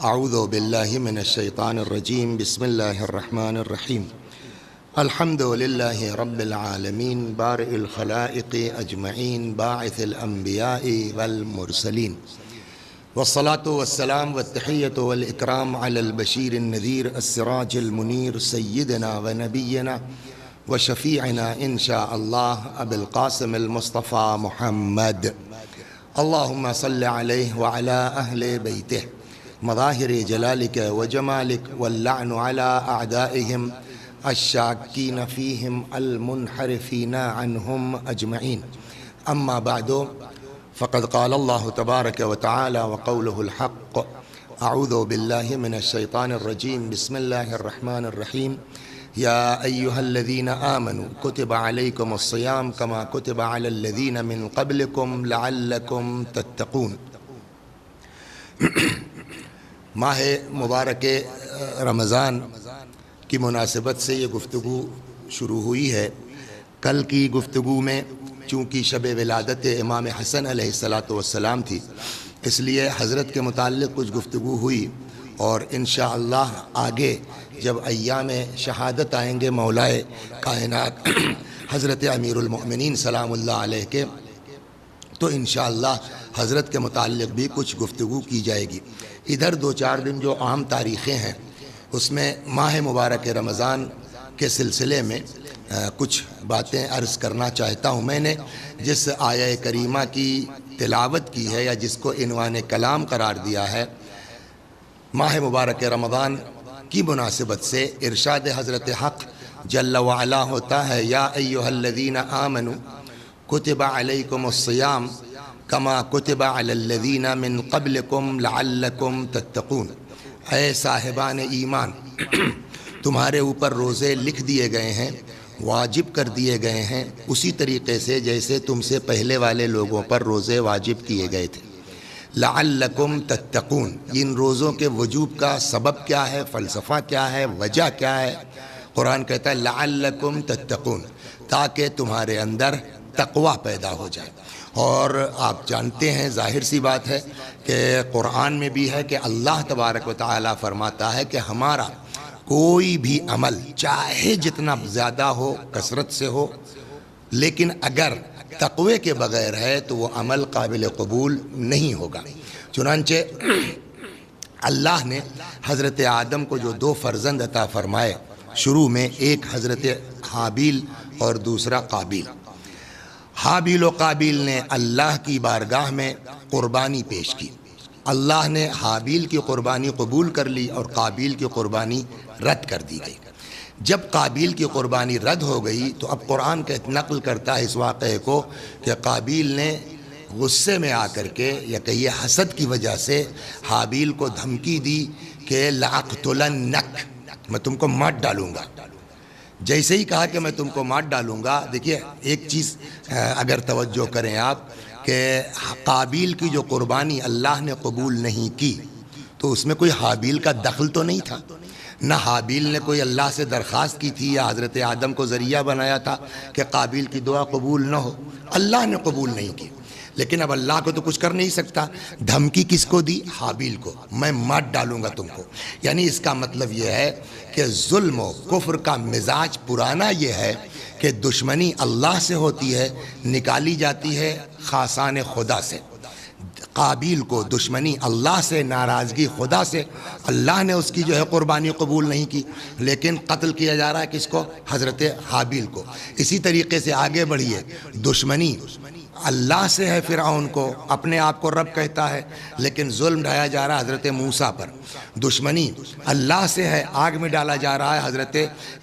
اعوذ باللہ من الشیطان الرجیم بسم اللہ الرحمن الرحیم الحمد للہ رب العالمین بارئ الخلائق اجمعین باعث الانبیاء والمرسلین والصلاة والسلام والتحیۃ والاکرام علی البشیر النذیر السراج المنیر سیدنا ونبینا وشفیعنا انشاء اللہ ابی القاسم المصطفى محمد اللہم صل علیہ وعلی اہل بیتہ مظاہر جلالک وجمالک واللعن علی اعدائہم الشاکین فیہم المنحرفین عنہم اجمعین اما بعد فقد قال اللہ تبارک وتعالی وقولہ الحق اعوذ باللہ من الشیطان الرجیم بسم اللہ الرحمن الرحیم یا ایہا الذین آمنوا کتب علیکم الصیام کما کتب علی الذین من قبلکم لعلکم تتقون۔ ماہ مبارک رمضان کی مناسبت سے یہ گفتگو شروع ہوئی ہے۔ کل کی گفتگو میں چونکہ شب ولادت امام حسن علیہ السلام تھی، اس لیے حضرت کے متعلق کچھ گفتگو ہوئی، اور انشاءاللہ آگے جب ایام شہادت آئیں گے مولائے کائنات حضرت امیر المؤمنین سلام اللہ علیہ کے، تو انشاءاللہ حضرت کے متعلق بھی کچھ گفتگو کی جائے گی۔ ادھر دو چار دن جو عام تاریخیں ہیں اس میں ماہ مبارک رمضان کے سلسلے میں کچھ باتیں عرض کرنا چاہتا ہوں۔ میں نے جس آیہ کریمہ کی تلاوت کی ہے یا جس کو عنوان کلام قرار دیا ہے، ماہ مبارک رمضان کی مناسبت سے ارشاد حضرت حق جل وعلا ہوتا ہے یا ایہا الذین آمنوا کتب علیکم الصیام کما کتب علی الذین من قبلکم لعلکم تتقون۔ اے صاحبان ایمان، تمہارے اوپر روزے لکھ دیے گئے ہیں، واجب کر دیے گئے ہیں، اسی طریقے سے جیسے تم سے پہلے والے لوگوں پر روزے واجب کیے گئے تھے۔ لعلکم تتقون، ان روزوں کے وجوب کا سبب کیا ہے، فلسفہ کیا ہے، وجہ کیا ہے؟ قرآن کہتا ہے لعلکم تتقون، تاکہ تمہارے اندر تقوی پیدا ہو جائے۔ اور آپ جانتے ہیں، ظاہر سی بات ہے کہ قرآن میں بھی ہے کہ اللہ تبارک و تعالی فرماتا ہے کہ ہمارا کوئی بھی عمل چاہے جتنا زیادہ ہو، کثرت سے ہو، لیکن اگر تقوی کے بغیر ہے تو وہ عمل قابل قبول نہیں ہوگا۔ چنانچہ اللہ نے حضرت آدم کو جو دو فرزند عطا فرمائے، شروع میں ایک حضرت حابیل اور دوسرا قابیل۔ حابیل و قابیل نے اللہ کی بارگاہ میں قربانی پیش کی۔ اللہ نے حابیل کی قربانی قبول کر لی اور قابیل کی قربانی رد کر دی گئی۔ جب قابیل کی قربانی رد ہو گئی تو اب قرآن کا نقل کرتا ہے اس واقعے کو کہ قابیل نے غصے میں آ کر کے یا کہیے حسد کی وجہ سے حابیل کو دھمکی دی کہ لأقتلنک، میں تم کو مار ڈالوں گا۔ جیسے ہی کہا کہ میں تم کو مار ڈالوں گا، دیکھیے ایک چیز اگر توجہ کریں آپ کہ قابیل کی جو قربانی اللہ نے قبول نہیں کی تو اس میں کوئی حابیل کا دخل تو نہیں تھا، نہ حابیل نے کوئی اللہ سے درخواست کی تھی یا حضرت آدم کو ذریعہ بنایا تھا کہ قابیل کی دعا قبول نہ ہو، اللہ نے قبول نہیں کی۔ لیکن اب اللہ کو تو کچھ کر نہیں سکتا، دھمکی کس کو دی؟ حابیل کو، میں مار ڈالوں گا تم کو۔ یعنی اس کا مطلب یہ ہے کہ ظلم و کفر کا مزاج پرانا یہ ہے کہ دشمنی اللہ سے ہوتی ہے، نکالی جاتی ہے خاصان خدا سے۔ قابیل کو دشمنی اللہ سے، ناراضگی خدا سے، اللہ نے اس کی جو ہے قربانی قبول نہیں کی، لیکن قتل کیا جا رہا ہے کس کو؟ حضرت حابیل کو۔ اسی طریقے سے آگے بڑھیے، دشمنی اللہ سے ہے، فرعون کو اپنے آپ کو رب کہتا ہے، لیکن ظلم ڈھایا جا رہا ہے حضرت موسیٰ پر۔ دشمنی اللہ سے ہے، آگ میں ڈالا جا رہا ہے حضرت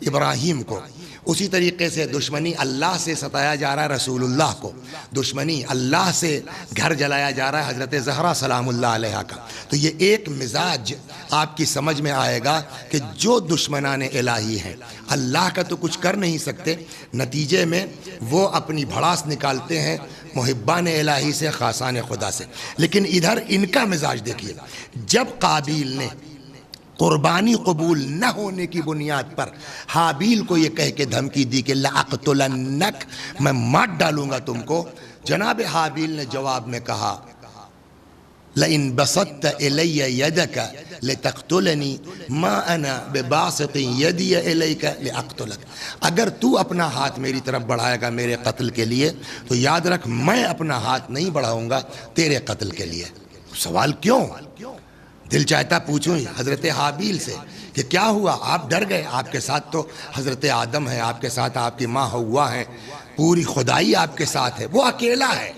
ابراہیم کو۔ اسی طریقے سے دشمنی اللہ سے ستایا جا رہا ہے رسول اللہ کو، دشمنی اللہ سے گھر جلایا جا رہا ہے حضرت زہرا سلام اللہ علیہ کا۔ تو یہ ایک مزاج آپ کی سمجھ میں آئے گا کہ جو دشمنان الہی ہیں اللہ کا تو کچھ کر نہیں سکتے، نتیجے میں وہ اپنی بھڑاس نکالتے ہیں محبان الہی سے، خاصان خدا سے۔ لیکن ادھر ان کا مزاج دیکھیے، جب قابیل نے قربانی قبول نہ ہونے کی بنیاد پر حابیل کو یہ کہہ کے دھمکی دی کہ لأقتلنک، میں مار ڈالوں گا تم کو، جناب حابیل نے جواب میں کہا لئن بسطت الی یدک لتقتلنی ما انا بباسط یدی الیک لاقتلک، اگر تو اپنا ہاتھ میری طرف بڑھائے گا میرے قتل کے لیے تو یاد رکھ میں اپنا ہاتھ نہیں بڑھاؤں گا تیرے قتل کے لیے۔ سوال کیوں؟ دل چاہتا پوچھوں حضرت حابیل سے کہ کیا ہوا، آپ ڈر گئے؟ آپ کے ساتھ تو حضرت آدم ہے، آپ کے ساتھ آپ کی ماں حوا ہے، پوری خدائی آپ کے ساتھ ہے، وہ اکیلا ہے،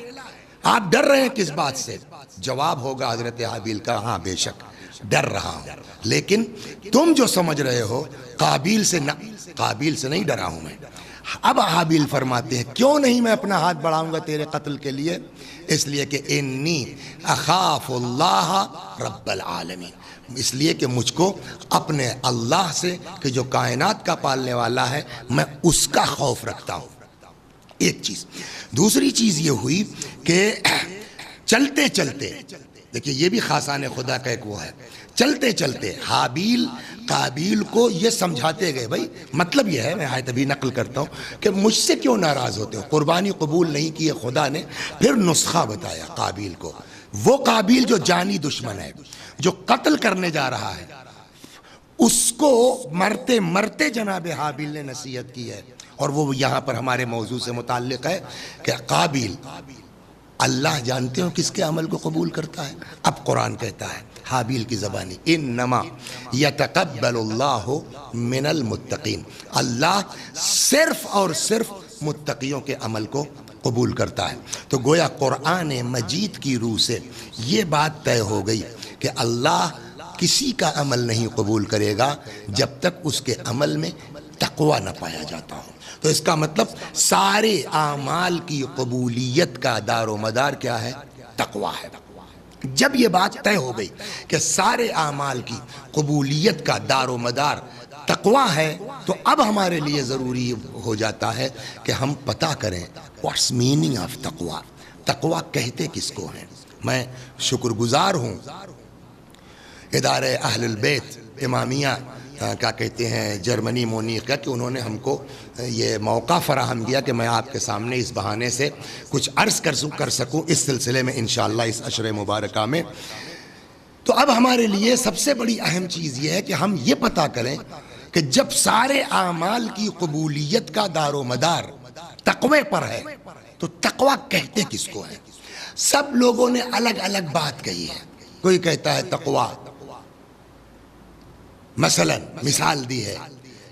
آپ ڈر رہے ہیں کس بات سے؟ جواب ہوگا حضرت حابیل کا، ہاں بے شک ڈر رہا ہوں، لیکن تم جو سمجھ رہے ہو قابیل سے نہیں ڈرا ہوں میں۔ اب حابیل فرماتے ہیں کیوں نہیں میں اپنا ہاتھ بڑھاؤں گا تیرے قتل کے لیے؟ اس لیے کہ انی اخاف اللہ رب العالمین، اس لیے کہ مجھ کو اپنے اللہ سے کہ جو کائنات کا پالنے والا ہے میں اس کا خوف رکھتا ہوں۔ ایک چیز، دوسری چیز یہ ہوئی کہ چلتے چلتے، دیکھیے یہ بھی خاصان خدا کا ایک وہ ہے، چلتے چلتے حابیل قابیل کو یہ سمجھاتے گئے، بھائی مطلب یہ ہے، میں آیت ابھی نقل کرتا ہوں کہ مجھ سے کیوں ناراض ہوتے ہو، قربانی قبول نہیں کی ہے خدا نے، پھر نسخہ بتایا قابیل کو، وہ قابیل جو جانی دشمن ہے، جو قتل کرنے جا رہا ہے، اس کو مرتے مرتے جناب حابیل نے نصیحت کی ہے، اور وہ یہاں پر ہمارے موضوع سے متعلق ہے کہ قابیل، اللہ جانتے ہو کس کے عمل کو قبول کرتا ہے؟ اب قرآن کہتا ہے حابیل کی زبانی، انما یتقبل اللہ من المتقین، اللہ صرف اور صرف متقیوں کے عمل کو قبول کرتا ہے۔ تو گویا قرآن مجید کی روح سے یہ بات طے ہو گئی کہ اللہ کسی کا عمل نہیں قبول کرے گا جب تک اس کے عمل میں تقوی نہ پایا جاتا ہو۔ تو اس کا مطلب سارے اعمال کی قبولیت کا دار و مدار کیا ہے؟ تقوی ہے۔ جب یہ بات طے ہو گئی کہ سارے اعمال کی قبولیت کا دار و مدار تقوی ہے، تو اب ہمارے لیے ضروری ہو جاتا ہے کہ ہم پتہ کریں واٹس میننگ آف تقوی، تقوی کہتے کس کو ہیں۔ میں شکر گزار ہوں ادارہ اہل البیت امامیہ کیا کہتے ہیں جرمنی مونیخ کا، کہ انہوں نے ہم کو یہ موقع فراہم کیا کہ میں آپ کے سامنے اس بہانے سے کچھ عرض کر سکوں اس سلسلے میں انشاءاللہ اس عشر مبارکہ میں۔ تو اب ہمارے لیے سب سے بڑی اہم چیز یہ ہے کہ ہم یہ پتہ کریں کہ جب سارے اعمال کی قبولیت کا دار و مدار تقوی پر ہے تو تقوی کہتے کس کو ہے؟ سب لوگوں نے الگ الگ بات کہی ہے۔ کوئی کہتا ہے تقوی مثلا مثال دی ہے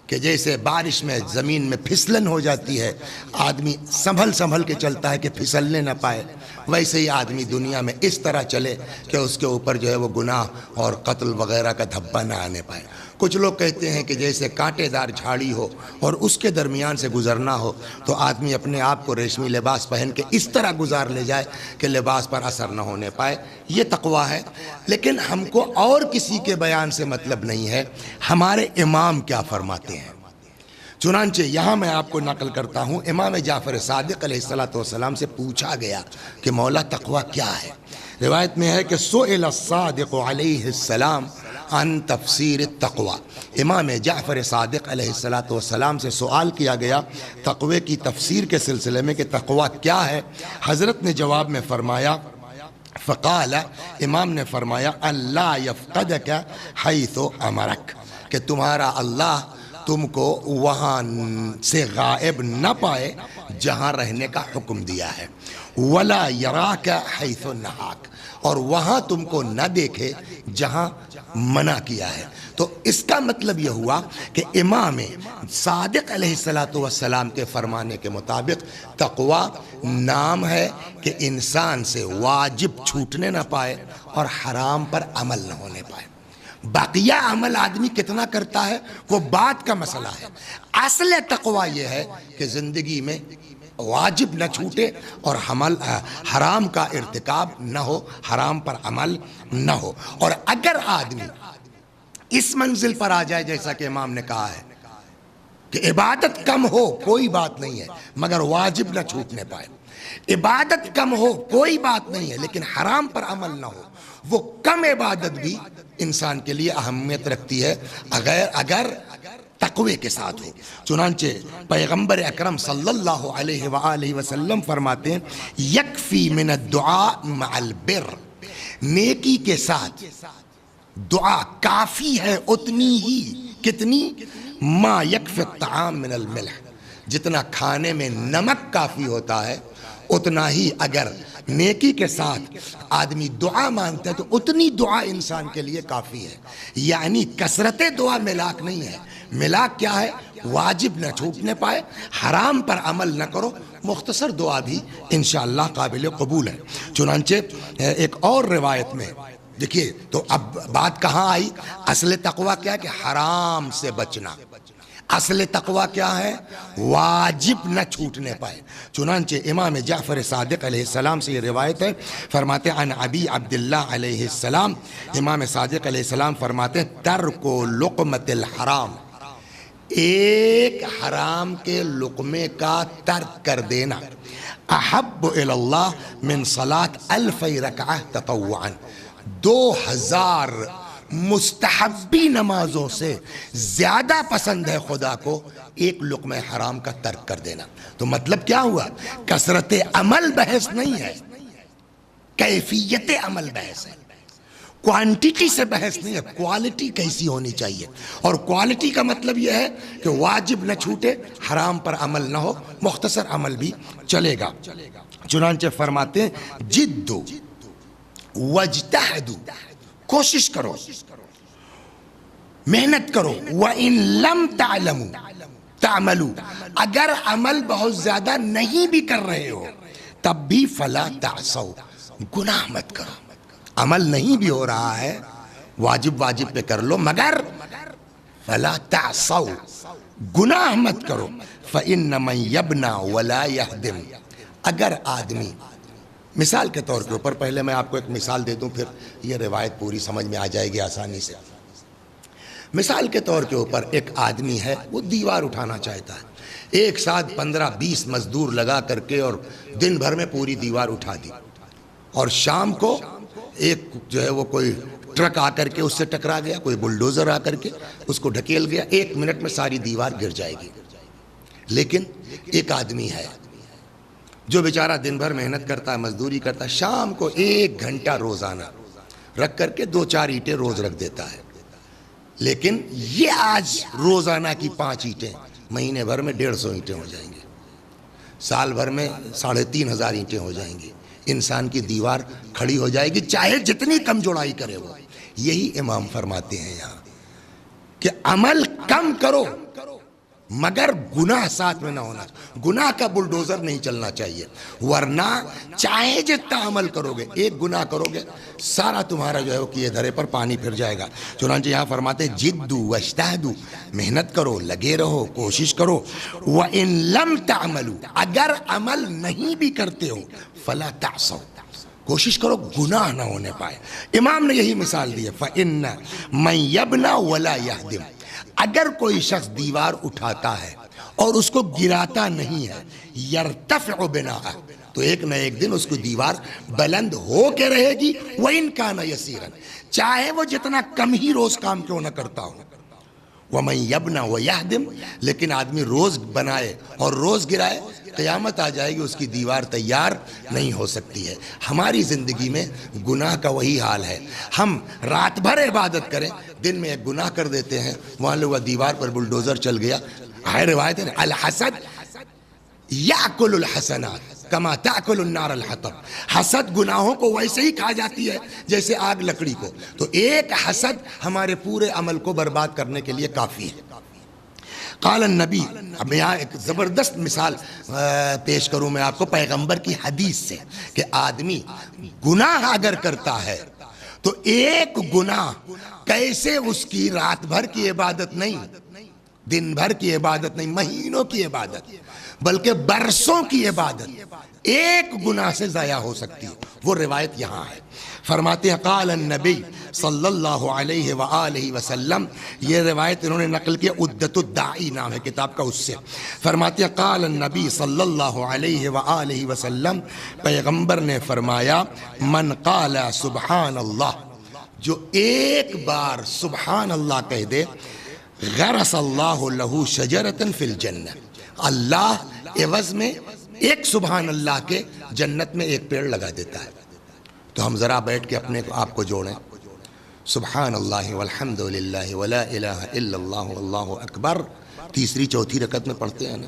کہ جیسے بارش میں زمین میں پھسلن ہو جاتی ہے، آدمی سنبھل کے چلتا ہے کہ پھسلنے نہ پائے، ویسے ہی آدمی دنیا میں اس طرح چلے کہ اس کے اوپر جو ہے وہ گناہ اور قتل وغیرہ کا دھبا نہ آنے پائے۔ کچھ لوگ کہتے ہیں کہ جیسے کانٹے دار جھاڑی ہو اور اس کے درمیان سے گزرنا ہو تو آدمی اپنے آپ کو ریشمی لباس پہن کے اس طرح گزار لے جائے کہ لباس پر اثر نہ ہونے پائے، یہ تقوی ہے۔ لیکن ہم کو اور کسی کے بیان سے مطلب نہیں ہے، ہمارے امام کیا فرماتے ہیں۔ چنانچہ یہاں میں آپ کو نقل کرتا ہوں، امام جعفر صادق علیہ السلام سے پوچھا گیا کہ مولا تقوی کیا ہے؟ روایت میں ہے کہ سئل الصادق علیہ السلام عن تفسیر التقوی، امام جعفر صادق علیہ السلام سے سوال کیا گیا تقوی کی تفسیر کے سلسلے میں کہ تقوی کیا ہے۔ حضرت نے جواب میں فرمایا، فقال، امام نے فرمایا، اللہ یفقدک حیث امرک، کہ تمہارا اللہ تم کو وہاں سے غائب نہ پائے جہاں رہنے کا حکم دیا ہے، ولا یراک حیث نہاک، اور وہاں تم کو نہ دیکھے جہاں منع کیا ہے۔ تو اس کا مطلب یہ ہوا کہ امام صادق علیہ السلام کے فرمانے کے مطابق تقوی نام ہے کہ انسان سے واجب چھوٹنے نہ پائے اور حرام پر عمل نہ ہونے پائے۔ باقیہ عمل آدمی کتنا کرتا ہے وہ بات کا مسئلہ ہے، اصل تقوی یہ ہے کہ زندگی میں واجب نہ چھوٹے اور حرام کا ارتکاب نہ ہو، حرام پر عمل نہ ہو۔ اور اگر آدمی اس منزل پر آ جائے جیسا کہ امام نے کہا ہے کہ عبادت کم ہو کوئی بات نہیں ہے مگر واجب نہ چھوٹنے پائے، عبادت کم ہو کوئی بات نہیں ہے لیکن حرام پر عمل نہ ہو، وہ کم عبادت بھی انسان کے لیے اہمیت رکھتی ہے اگر تقوی کے ساتھ ہو۔ چنانچہ پیغمبر اکرم صلی اللہ علیہ وآلہ وسلم فرماتے ہیں، یکفی من الدعاء مع البر، نیکی کے ساتھ دعا کافی ہے اتنی ہی، کتنی؟ ما یکفی الطعام من الملح، جتنا کھانے میں نمک کافی ہوتا ہے اتنا ہی اگر نیکی کے ساتھ آدمی دعا مانگتا ہے تو اتنی دعا انسان کے لیے کافی ہے۔ یعنی کثرت دعا ملاک نہیں ہے، ملاک کیا ہے؟ واجب نہ چھوٹنے پائے، حرام پر عمل نہ کرو، مختصر دعا بھی انشاءاللہ قابل قبول ہے۔ چنانچہ ایک اور روایت میں دیکھیے، تو اب بات کہاں آئی؟ اصل تقوی کیا ہے؟ کہ حرام سے بچنا۔ اصل تقوی کیا ہے؟ واجب نہ چھوٹنے پائے۔ چنانچہ امام جعفر صادق علیہ السلام سے یہ روایت ہے، فرماتے ہیں عن ابی عبداللہ علیہ السلام، امام صادق علیہ السلام فرماتے ہیں ترک لقمۃ الحرام، ایک حرام کے لقمے کا ترک کر دینا، احب الی اللہ من صلاۃ الف رکعہ تطوعا، 2000 مستحبی نمازوں سے زیادہ پسند ہے خدا کو ایک لقمہ حرام کا ترک کر دینا۔ تو مطلب کیا ہوا؟ کثرت عمل بحث نہیں ہے، کیفیت عمل بحث ہے، کوانٹیٹی سے بحث نہیں ہے، کوالٹی کیسی ہونی چاہیے۔ اور کوالٹی کا مطلب یہ ہے کہ واجب نہ چھوٹے، حرام پر عمل نہ ہو، مختصر عمل بھی چلے گا۔ چنانچہ فرماتے ہیں جدو وجتہدو، کوشش کرو، محنت کرو، وَإِن لَمْ تَعْلَمُوا تَعْمَلُوا، اگر عمل بہت زیادہ نہیں بھی کر رہے ہو تب بھی فَلَا تَعْصَوْا، گناہ مت کرو۔ عمل نہیں بھی ہو رہا ہے، واجب پہ کر لو، مگر فَلَا تَعْصَوْا، گناہ مت کرو۔ فَإِنَّ مَنْ يَبْنَى وَلَا يَهْدِمْ، اگر آدمی، مثال کے طور کے اوپر، پہلے میں آپ کو ایک مثال دے دوں پھر یہ روایت پوری سمجھ میں آ جائے گی آسانی سے۔ مثال کے طور کے اوپر ایک آدمی ہے، وہ دیوار اٹھانا چاہتا ہے، ایک ساتھ 15-20 مزدور لگا کر کے اور دن بھر میں پوری دیوار اٹھا دی، اور شام کو ایک جو ہے وہ کوئی ٹرک آ کر کے اس سے ٹکرا گیا، کوئی بلڈوزر آ کر کے اس کو ڈھکیل گیا، 1 منٹ میں ساری دیوار گر جائے گی۔ لیکن ایک آدمی ہے جو بیچارہ دن بھر محنت کرتا ہے، مزدوری کرتا ہے، شام کو 1 گھنٹہ روزانہ رکھ کر کے 2-4 اینٹیں روز رکھ دیتا ہے۔ لیکن یہ آج روزانہ کی 5 اینٹیں مہینے بھر میں 150 اینٹیں ہو جائیں گی، سال بھر میں 3500 اینٹیں ہو جائیں گی، انسان کی دیوار کھڑی ہو جائے گی، چاہے جتنی کم جوڑائی کرے وہ۔ یہی امام فرماتے ہیں یہاں کہ عمل کم کرو مگر گناہ ساتھ میں نہ ہونا، گناہ کا بلڈوزر نہیں چلنا چاہیے، ورنہ چاہے جتنا عمل کرو گے، ایک گناہ کرو گے سارا تمہارا جو ہے وہ کیے دھرے پر پانی پھر جائے گا۔ چنانچہ یہاں فرماتے ہیں جدو واجتہدوا، محنت کرو، لگے رہو، کوشش کرو، وَإِن لَمْ تَعْمَلُوا، اگر عمل نہیں بھی کرتے ہو فَلَا تَعْصَوْا، کوشش کرو گناہ نہ ہونے پائے۔ امام نے یہی مثال دی ہے، فَإِنَّ مَنْ يَبْنَى وَلَا يَهْدِمْ، اگر کوئی شخص دیوار اٹھاتا ہے اور اس کو گراتا نہیں ہے، یرتفع بناء، تو ایک نہ ایک دن اس کو دیوار بلند ہو کے رہے گی، وَإِن كَانَ يَسِيرًا، چاہے وہ جتنا کم ہی روز کام کیوں نہ کرتا ہو۔ وَمَنْ يَبْنَى وَيَهْدِمْ، لیکن آدمی روز بنائے اور روز گرائے، قیامت آ جائے گی، اس کی دیوار تیار نہیں ہو سکتی ہے۔ ہماری زندگی میں گناہ کا وہی حال ہے، ہم رات بھر عبادت کریں، دن میں ایک گناہ کر دیتے ہیں، وہاں لوگ دیوار پر بلڈوزر چل گیا۔ ہے روایت ہے الحسد یاکل الحسنات کما تاکل النار الحطب، حسد گناہوں کو ویسے ہی کھا جاتی ہے جیسے آگ لکڑی کو۔ تو ایک حسد ہمارے پورے عمل کو برباد کرنے کے لیے کافی ہے۔ قال النبی، اب یہاں ایک زبردست مثال پیش کروں میں آپ کو پیغمبر کی حدیث سے، کہ آدمی گناہ اگر کرتا ہے تو ایک گناہ کیسے اس کی رات بھر کی عبادت نہیں، دن بھر کی عبادت نہیں، مہینوں کی عبادت بلکہ برسوں کی عبادت ایک گناہ سے ضائع ہو سکتی ہے۔ وہ روایت یہاں ہے، فرماتے ہیں قال النبی صلی اللہ علیہ وآلہ وسلم، یہ روایت انہوں نے نقل کی عدت الداعی نام ہے کتاب کا، اس سے فرماتے ہیں قال النبی صلی اللہ علیہ وآلہ وسلم، پیغمبر نے فرمایا من قال سبحان اللہ، جو ایک بار سبحان اللہ کہہ دے، غرس اللہ لہ شجرۃ فی الجنہ، اللہ عوض میں ایک سبحان اللہ کے جنت میں ایک پیڑ لگا دیتا ہے۔ تو ہم ذرا بیٹھ کے اپنے آپ کو جوڑیں، سبحان اللہ والحمد للہ ولا الہ الا اللہ واللہ اکبر، تیسری چوتھی رکعت میں پڑھتے ہیں نا،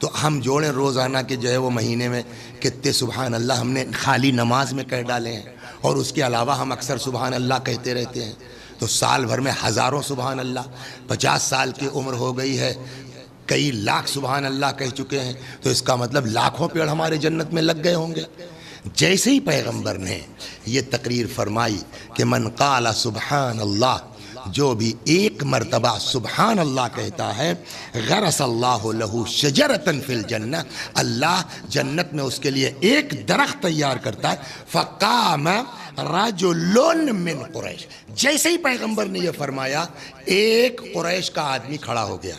تو ہم جوڑیں روزانہ کے جو ہے وہ مہینے میں کتنے سبحان اللہ ہم نے خالی نماز میں کہہ ڈالے ہیں، اور اس کے علاوہ ہم اکثر سبحان اللہ کہتے رہتے ہیں، تو سال بھر میں ہزاروں سبحان اللہ، 50 سال کی عمر ہو گئی ہے، کئی لاکھ سبحان اللہ کہہ چکے ہیں، تو اس کا مطلب لاکھوں پیڑ ہمارے جنت میں لگ گئے ہوں گے۔ جیسے ہی پیغمبر نے یہ تقریر فرمائی کہ من قال سبحان اللہ، جو بھی ایک مرتبہ سبحان اللہ کہتا ہے، غرس اللہ لہ شجرۃ فی الجنہ، اللہ جنت میں اس کے لیے ایک درخت تیار کرتا ہے، فقام رجل من قریش، جیسے ہی پیغمبر نے یہ فرمایا ایک قریش کا آدمی کھڑا ہو گیا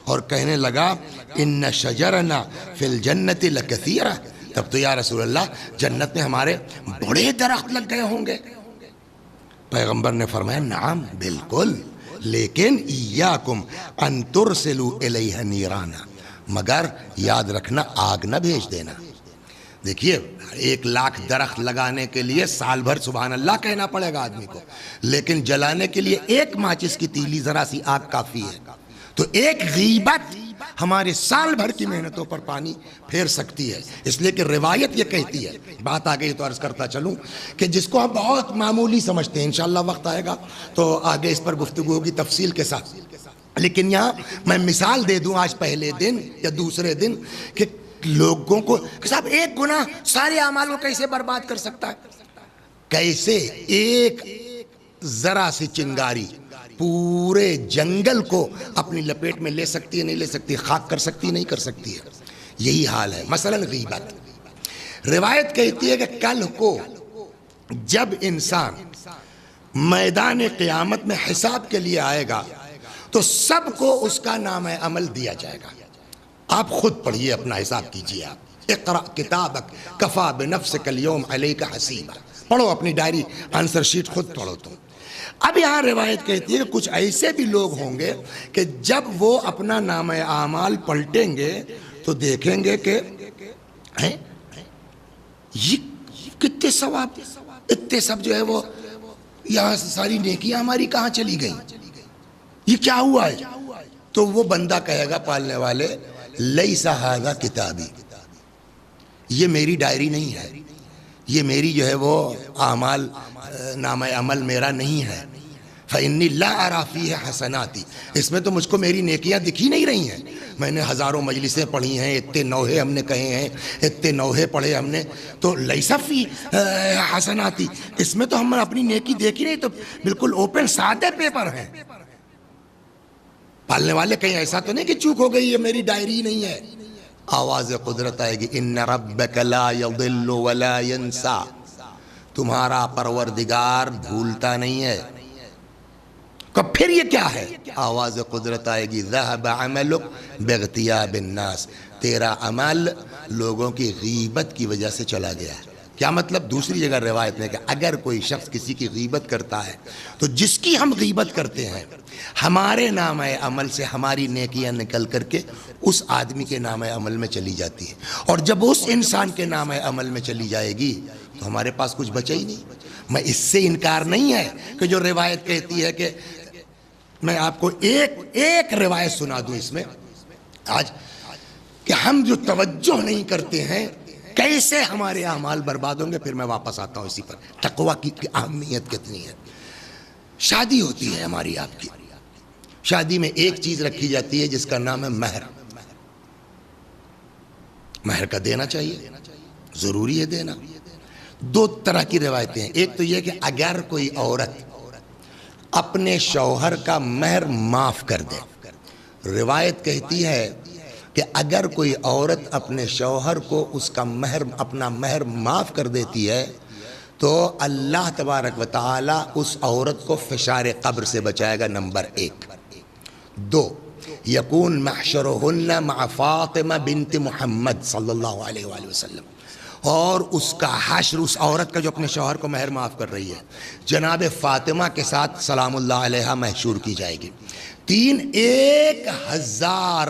اور کہنے لگا ان شجرنا فی الجنت لکثیرہ، تب تو یا رسول اللہ جنت میں ہمارے بڑے درخت لگ گئے ہوں گے۔ پیغمبر نے فرمایا نعم بالکل، لیکن ایاکم ان ترسلوا الیہ نیرانا، مگر یاد رکھنا آگ نہ بھیج دینا۔ دیکھیے 1,00,000 درخت لگانے کے لیے سال بھر سبحان اللہ کہنا پڑے گا آدمی کو، لیکن جلانے کے لیے ایک ماچس کی تیلی ذرا سی آگ کافی ہے، تو ایک غیبت ہمارے سال بھر کی محنتوں پر پانی پھیر سکتی ہے۔ اس لیے کہ روایت یہ کہتی ہے، بات آگے تو عرض کرتا چلوں کہ جس کو ہم بہت معمولی سمجھتے ہیں، انشاءاللہ وقت آئے گا تو آگے اس پر گفتگو ہوگی تفصیل کے ساتھ، لیکن یہاں میں مثال دے دوں آج پہلے دن یا دوسرے دن کہ لوگوں کو کہ صاحب ایک گناہ سارے اعمال کو کیسے برباد کر سکتا ہے، کیسے ایک ذرا سی چنگاری پورے جنگل کو اپنی لپیٹ میں لے سکتی ہے، نہیں لے سکتی، خاک کر سکتی نہیں کر سکتی ہے۔ یہی حال ہے مثلا غیبت۔ روایت کہتی ہے کہ کل کو جب انسان میدان قیامت میں حساب کے لیے آئے گا تو سب کو اس کا نام عمل دیا جائے گا۔ آپ خود پڑھیے، اپنا حساب کیجیے، آپ اقرأ کتابک کفا بنفسک اليوم علیک حسیبا، پڑھو اپنی ڈائری آنسر شیٹ خود پڑھو تم۔ اب یہاں روایت کہتی ہے کہ کچھ ایسے بھی لوگ ہوں گے کہ جب وہ اپنا نام اعمال پلٹیں گے تو دیکھیں گے کہ یہ کتنے ثواب، اتنے سب جو ہے وہ یہاں سے ساری نیکیاں ہماری کہاں چلی گئیں، یہ کیا ہوا ہے؟ تو وہ بندہ کہے گا پالنے والے لیس ھذا کتابی، یہ میری ڈائری نہیں ہے، یہ میری جو ہے وہ اعمال نام عمل میرا نہیں ہے، فإنی لا أرى فیہ حسناتی، اس میں تو مجھ کو میری نیکیاں دکھی نہیں رہی ہیں، میں نے ہزاروں مجلسیں پڑھی ہیں، اتنے نوحے ہم نے کہے ہیں، اتنے نوحے پڑھے ہم نے، تو لیس فی حسناتی، اس میں تو ہم نے اپنی نیکی دیکھی نہیں، تو بالکل اوپن سادے پیپر ہیں۔ پالنے والے کہیں ایسا تو نہیں کہ چوک ہو گئی یہ میری ڈائری نہیں ہے، آواز قدرت آئے گی ان ربک لا یضل ولا ینسا، تمہارا پروردگار بھولتا نہیں ہے۔ پھر یہ کیا ہے؟ آواز قدرت آئے گی ذہب عملک باغتیاب الناس، تیرا عمل لوگوں کی غیبت کی وجہ سے چلا گیا ہے۔ کیا مطلب؟ دوسری جگہ روایت میں کہ اگر کوئی شخص کسی کی غیبت کرتا ہے تو جس کی ہم غیبت کرتے ہیں ہمارے نام عمل سے ہماری نیکیاں نکل کر کے اس آدمی کے نام عمل میں چلی جاتی ہے، اور جب اس انسان کے نام عمل میں چلی جائے گی تو ہمارے پاس کچھ بچے ہی نہیں۔ میں اس سے انکار نہیں ہے کہ جو روایت کہتی ہے کہ میں آپ کو ایک روایت سنا دوں اس میں آج کہ ہم جو توجہ نہیں کرتے ہیں کیسے ہمارے اعمال برباد ہوں گے، پھر میں واپس آتا ہوں اسی پر۔ تقویٰ کی اہمیت کتنی ہے۔ شادی ہوتی ہے ہماری آپ کی، شادی میں ایک چیز رکھی جاتی ہے جس کا نام ہے مہر۔ مہر کا دینا چاہیے، ضروری ہے دینا۔ دو طرح کی روایتیں ہیں، ایک تو یہ کہ اگر کوئی عورت اپنے شوہر کا مہر معاف کر دے، روایت کہتی ہے کہ اگر کوئی عورت اپنے شوہر کو اس کا مہر اپنا مہر معاف کر دیتی ہے تو اللہ تبارک و تعالی اس عورت کو فشار قبر سے بچائے گا، نمبر 1۔ 2، یکون محشرہن مع فاطمہ بنت محمد صلی اللہ علیہ وآلہ وسلم، اور اس کا حشر اس عورت کا جو اپنے شوہر کو مہر معاف کر رہی ہے جناب فاطمہ کے ساتھ سلام اللہ علیہ محشور کی جائے گی۔ 3، 1000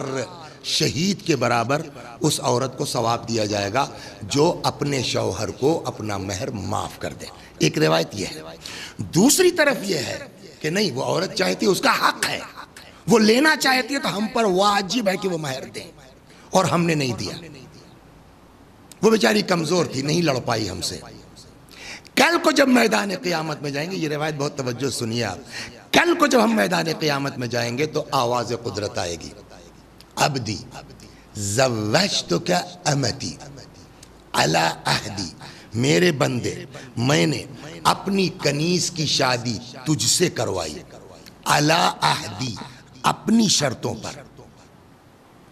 شہید کے برابر اس عورت کو ثواب دیا جائے گا جو اپنے شوہر کو اپنا مہر معاف کر دے. ایک روایت یہ ہے. دوسری طرف یہ ہے کہ نہیں، وہ عورت چاہتی ہے، اس کا حق ہے، وہ لینا چاہتی ہے، تو ہم پر واجب ہے کہ وہ مہر دیں، اور ہم نے نہیں دیا. وہ بیچاری کمزور تھی، نہیں لڑ پائی ہم سے. کل کو جب میدان قیامت میں جائیں گے، یہ روایت بہت توجہ سنیے آپ، کل کو جب ہم میدان قیامت میں جائیں گے تو آواز قدرت آئے گی، عبدی زوجتک امتی علی عہدی، میرے بندے میں نے اپنی کنیز کی شادی تجھ سے کروائی، علی عہدی، اپنی شرطوں پر.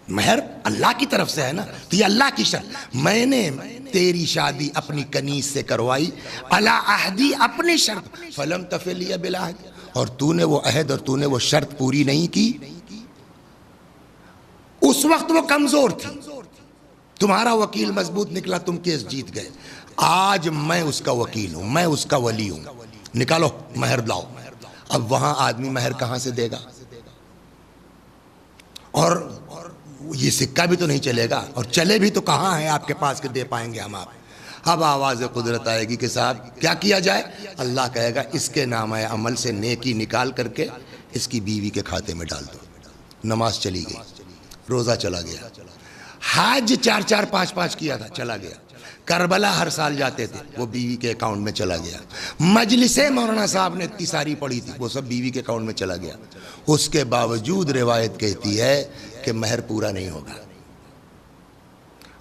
مہر اللہ کی طرف سے ہے نا، تو یہ اللہ کی شرط، میں نے تیری شادی اپنی کنیز سے کروائی، علی عہدی، اپنی شرط، فلم تفعل بالعہد، اور تو نے وہ عہد اور تو نے وہ شرط پوری نہیں کی. اس وقت وہ کمزور تھی، تمہارا وکیل مضبوط نکلا، تم کیس جیت گئے. آج میں اس کا وکیل ہوں، میں اس کا ولی ہوں، نکالو مہر لاؤ. اب وہاں آدمی مہر کہاں سے دے گا؟ اور یہ سکہ بھی تو نہیں چلے گا، اور چلے بھی تو کہاں ہے آپ کے پاس کہ دے پائیں گے ہم آپ. اب آواز قدرت آئے گی کہ صاحب کیا کیا جائے؟ اللہ کہے گا اس کے نامہ عمل سے نیکی نکال کر کے اس کی بیوی کے کھاتے میں ڈال دو. نماز چلی گئی، روزہ چلا گیا، حج 4 4 5 5 کیا تھا، چلا گیا. کربلا ہر سال جاتے تھے، وہ بیوی کے اکاؤنٹ میں چلا گیا. مجلس مولانا صاحب نے اتنی ساری پڑھی تھی، وہ سب بیوی کے اکاؤنٹ میں چلا گیا. اس کے باوجود روایت کہتی ہے کہ مہر پورا نہیں ہوگا.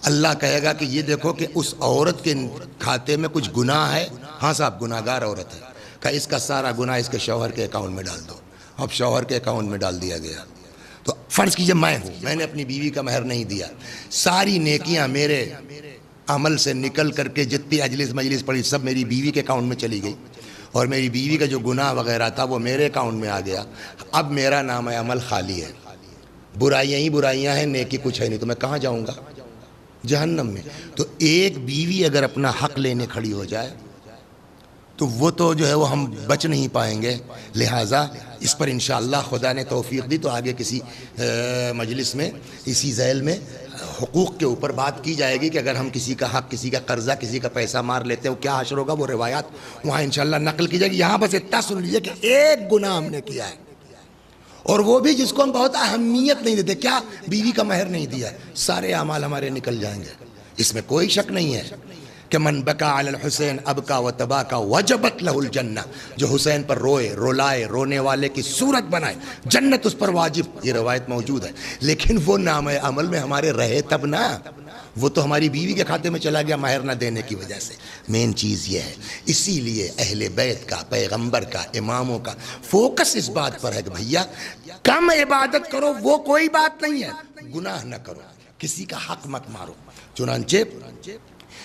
اللہ کہے گا کہ یہ دیکھو کہ اس عورت کے کھاتے میں کچھ گناہ ہے. ہاں صاحب گناہگار عورت ہے، کہ اس کا سارا گناہ اس کے شوہر کے اکاؤنٹ میں ڈال دو. اب شوہر کے اکاؤنٹ میں ڈال دیا گیا. تو فرض کیجئے میں ہوں، میں نے اپنی بیوی کا مہر نہیں دیا، ساری نیکیاں میرے عمل سے نکل کر کے جتنی مجلس پڑی سب میری بیوی کے اکاؤنٹ میں چلی گئی، اور میری بیوی کا جو گناہ وغیرہ تھا وہ میرے اکاؤنٹ میں آ گیا. اب میرا نام عمل خالی ہے، برائیاں ہی برائیاں ہیں، نیکی کچھ ہے نہیں. تو میں کہاں جاؤں گا؟ جہنم میں. تو ایک بیوی اگر اپنا حق لینے کھڑی ہو جائے تو وہ تو جو ہے وہ ہم بچ نہیں پائیں گے. لہٰذا اس پر انشاءاللہ خدا نے توفیق دی تو آگے کسی مجلس میں اسی ذیل میں حقوق کے اوپر بات کی جائے گی کہ اگر ہم کسی کا حق، کسی کا قرضہ، کسی کا پیسہ مار لیتے ہیں وہ کیا حشر ہوگا. وہ روایات وہاں انشاءاللہ نقل کی جائے گی. یہاں بس اتنا سن لیجیے کہ ایک گناہ ہم نے کیا ہے، اور وہ بھی جس کو ہم بہت اہمیت نہیں دیتے. کیا؟ بیوی کا مہر نہیں دیا. سارے اعمال ہمارے نکل جائیں گے، اس میں کوئی شک نہیں ہے کہ من بکا علی الحسین ابکا و تباکا وجبت لہ الجنہ، جو حسین پر روئے، رولائے، رونے والے کی صورت بنائے، جنت اس پر واجب. یہ روایت موجود ہے، لیکن وہ نام عمل میں ہمارے رہے تب نہ، وہ تو ہماری بیوی کے کھاتے میں چلا گیا مہر نہ دینے کی وجہ سے. مین چیز یہ ہے. اسی لیے اہل بیت کا، پیغمبر کا، اماموں کا فوکس اس بات پر ہے کہ بھیا کم عبادت کرو، وہ کوئی بات نہیں ہے، گناہ نہ کرو، کسی کا حق مت مارو. چنانچہ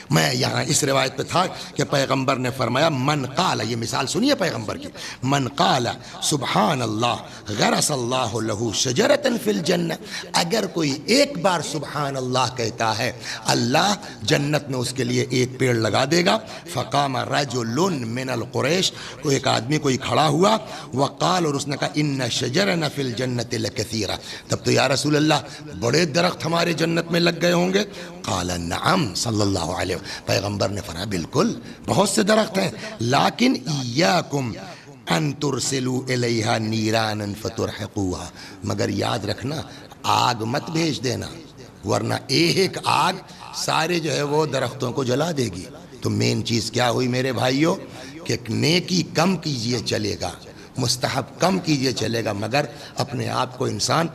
میں یہاں اس روایت پہ تھا کہ پیغمبر نے فرمایا من قال، یہ مثال سنیے پیغمبر کی، من قال سبحان اللہ غرس اللہ لہ شجرۃ فی الجنہ، اگر کوئی ایک بار سبحان اللہ کہتا ہے اللہ جنت میں اس کے لیے ایک پیڑ لگا دے گا. فقام رجل من القریش، کوئی ایک آدمی کوئی کھڑا ہوا، وقال، اور اس نے کہا ان شجرنا فی الجنۃ لکثیرہ، تب تو یا رسول اللہ بڑے درخت ہمارے جنت میں لگ گئے ہوں گے. قال نعم صلی اللہ علیہ، پیغمبر نے فرمایا بالکل بہت سے درخت ہیں، لیکن ایاکم ان ترسلوا الیہا نیرانا فترحقوها، مگر یاد رکھنا آگ مت بھیج دینا، ورنہ ایک آگ سارے جو ہے وہ درختوں کو جلا دے گی. تو مین چیز کیا ہوئی میرے بھائیوں کہ نیکی کم کیجئے چلے گا، مستحب کم کیجئے چلے گا، مگر اپنے آپ کو انسان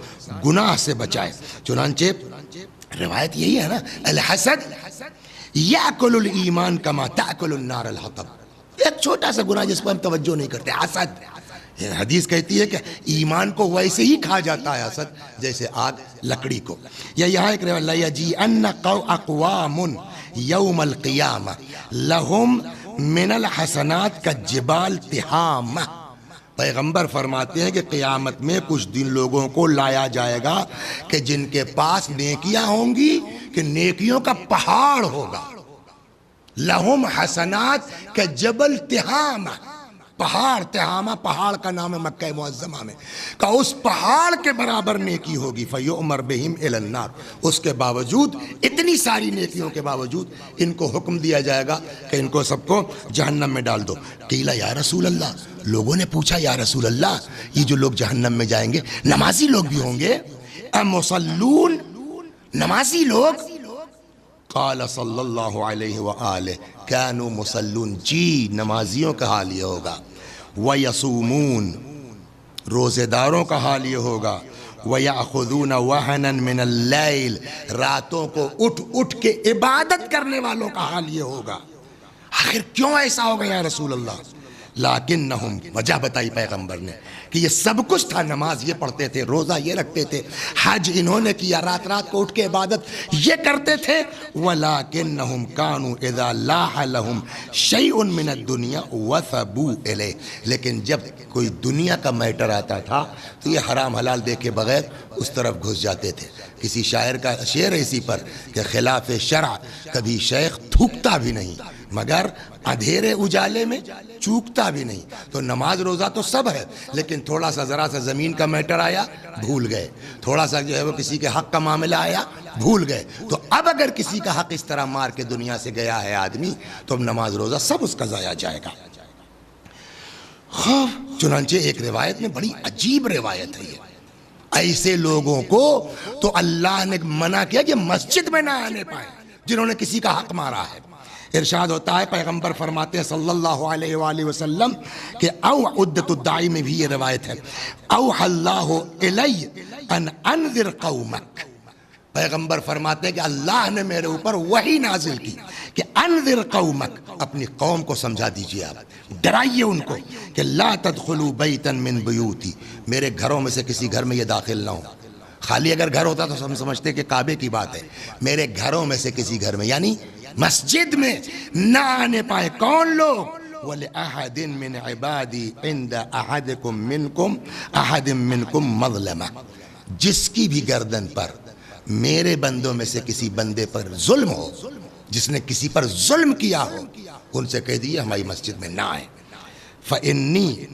گناہ سے بچائے. چنانچہ روایت یہی ہے نا، الحسد یاکل الایمان کما تاکل النار الحطب، ایک چھوٹا سا گناہ جس پر ہم توجہ نہیں کرتے، حسد. حدیث کہتی ہے کہ ایمان کو ویسے ہی کھا جاتا ہے حسد جیسے آگ لکڑی کو. یا یہاں ایک روایت لیجیئن اقوام یوم القیامہ لہم من الحسنات کالجبال تہامہ، پیغمبر فرماتے ہیں کہ قیامت میں کچھ دن لوگوں کو لایا جائے گا کہ جن کے پاس نیکیاں ہوں گی کہ نیکیوں کا پہاڑ ہوگا. لہم حسنات کا جبل تہامہ، پہاڑ تہامہ پہاڑ کا نام ہے مکہ معظمہ میں، کہ اس پہاڑ کے برابر نیکی ہوگی، فَيُؤْمَرْ بِهِمْ إِلَى النَّارِ، اس کے باوجود اتنی ساری نیکیوں کے باوجود ان کو حکم دیا جائے گا کہ ان کو سب کو جہنم میں ڈال دو۔ قیل یا رسول اللہ، لوگوں نے پوچھا یا رسول اللہ یہ جو لوگ جہنم میں جائیں گے نمازی لوگ بھی ہوں گے؟ امصلون، نمازی لوگ؟ قال صلی اللہ علیہ وآلہ کانوا مصلون، جی نمازیوں کا حال یہ ہوگا، ویصومون، روزے داروں کا حال یہ ہوگا، ویأخذون وہنا من اللیل، راتوں کو اٹھ اٹھ کے عبادت کرنے والوں کا حال یہ ہوگا۔ آخر کیوں ایسا ہوگا یا رسول اللہ؟ لیکنہم، وجہ بتائی پیغمبر نے کہ یہ سب کچھ تھا، نماز یہ پڑھتے تھے، روزہ یہ رکھتے تھے، حج انہوں نے کیا، رات رات کو اٹھ کے عبادت یہ کرتے تھے، ولیکنہم کانوا اذا لاح لہم شیء من الدنیا وثبوا الیہ، لیکن جب کوئی دنیا کا میٹر آتا تھا تو یہ حرام حلال دیکھے بغیر اس طرف گھس جاتے تھے۔ کسی شاعر کا شعر ہے اسی پر کہ خلاف شرع کبھی شیخ تھوکتا بھی نہیں مگر اندھیرے اجالے میں چوکتا بھی نہیں۔ تو نماز روزہ تو سب ہے، لیکن تھوڑا سا ذرا سا زمین کا میٹر آیا بھول گئے، تھوڑا سا جو ہے وہ کسی کے حق کا معاملہ آیا بھول گئے۔ تو اب اگر کسی کا حق اس طرح مار کے دنیا سے گیا ہے آدمی تو اب نماز روزہ سب اس کا ضائع جائے گا۔ چنانچہ ایک روایت میں، بڑی عجیب روایت ہے یہ، ایسے لوگوں کو تو اللہ نے منع کیا کہ مسجد میں نہ آنے پائے جنہوں نے کسی کا حق مارا ہے۔ ارشاد ہوتا ہے، پیغمبر فرماتے ہیں صلی اللہ علیہ وآلہ وسلم کہ او عدت الداعی میں بھی یہ روایت ہے، اوحى اللہ الی ان انذر قومک، پیغمبر فرماتے ہیں کہ اللہ نے میرے اوپر وحی نازل کی کہ انذر قومک، اپنی قوم کو سمجھا دیجئے، آپ ڈرائیے ان کو کہ لا تدخلوا بیتا من بیوتی، میرے گھروں میں سے کسی گھر میں یہ داخل نہ ہو۔ خالی اگر گھر ہوتا تو ہم سمجھتے کہ کعبے کی بات ہے، میرے گھروں میں سے کسی گھر میں، یعنی مسجد میں نہ آنے پائے۔ کون لوگ؟ وَلِأَحَدٍ مِّنْ عِبَادِي عِنْدَ أَحَدِكُمْ مِنْكُمْ أَحَدٍ مِّنْكُمْ مَظْلَمَةٍ، جس کی بھی گردن پر میرے بندوں میں سے کسی بندے پر ظلم ہو، جس نے کسی پر ظلم کیا ہو، ان سے کہہ دیئے ہماری مسجد میں نہ آئے۔ فَإِنِّي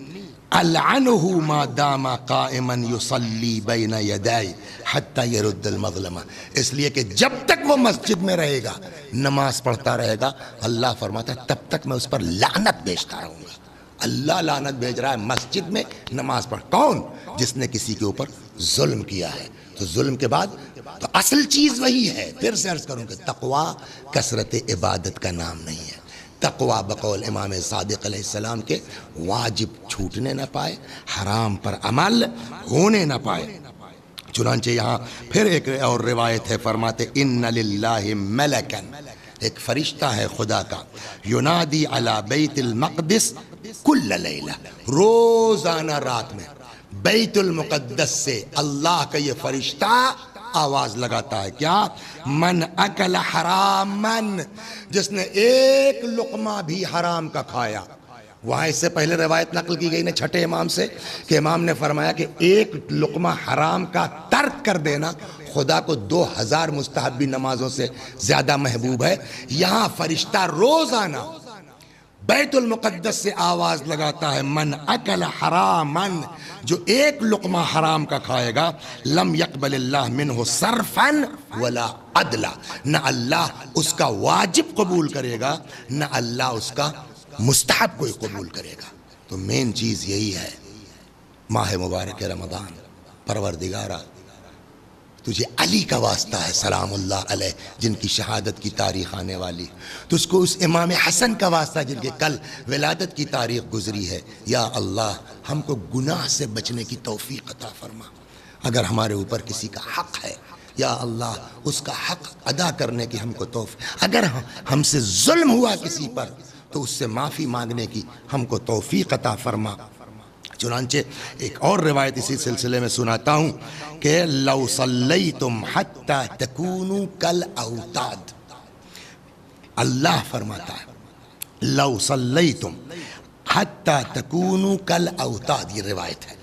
أَلْعَنُهُ مَا دَامَ قَائِمًا يُصَلِّي بَيْنَ يَدَيْ حَتَّى يَرُدَّ الْمَظْلَمَةَ، اس لیے کہ جب تک وہ مسجد میں رہے گا، نماز پڑھتا رہے گا، اللہ فرماتا ہے تب تک میں اس پر لعنت بھیجتا رہوں گا۔ اللہ لعنت بھیج رہا ہے مسجد میں نماز پڑھ، کون؟ جس نے کسی کے اوپر ظلم کیا ہے۔ تو ظلم کے بعد تو اصل چیز وہی ہے، پھر سے عرض کروں کہ تقوی کثرت عبادت کا نام نہیں ہے۔ تقوی بقول امام صادق علیہ السلام کے واجب چھوٹنے نہ پائے، حرام پر عمل ہونے نہ پائے۔ چنانچہ یہاں پھر ایک اور روایت ہے، فرماتے ان للہ ملکن، ایک فرشتہ ہے خدا کا، ینادی علی بیت المقدس کل لیلہ، روزانہ رات میں بیت المقدس سے اللہ کا یہ فرشتہ آواز لگاتا ہے، کیا؟ من اکل حرامن، جس نے ایک لقمہ بھی حرام کا کھایا۔ وہاں اس سے پہلے روایت نقل کی گئی نا چھٹے امام سے کہ امام نے فرمایا کہ ایک لقمہ حرام کا ترک کر دینا خدا کو 2000 مستحبی نمازوں سے زیادہ محبوب ہے۔ یہاں فرشتہ روزانہ بیت المقدس سے آواز لگاتا ہے، من اکل حرامن، جو ایک لقمہ حرام کا کھائے گا، لم یقبل اللہ منہ صرفا ولا عدلا، نہ اللہ اس کا واجب قبول کرے گا نہ اللہ اس کا مستحب کوئی قبول کرے گا۔ تو مین چیز یہی ہے، ماہ مبارک رمضان، پروردگارہ تجھے علی کا واسطہ ہے سلام اللہ علیہ، جن کی شہادت کی تاریخ آنے والی، تجھ کو اس امام حسن کا واسطہ جن کے کل ولادت کی تاریخ گزری ہے۔ یا اللہ ہم کو گناہ سے بچنے کی توفیق عطا فرما، اگر ہمارے اوپر کسی کا حق ہے یا اللہ اس کا حق ادا کرنے کی ہم کو توفیق، اگر ہم سے ظلم ہوا کسی پر تو اس سے معافی مانگنے کی ہم کو توفیق عطا فرما۔ چنانچہ ایک اور روایت اسی سلسلے میں سناتا ہوں کہ لو صلیتم حتی تکونوا کالاوتاد، اللہ فرماتا ہے لو صلیتم حتی تکونوا کالاوتاد، یہ روایت ہے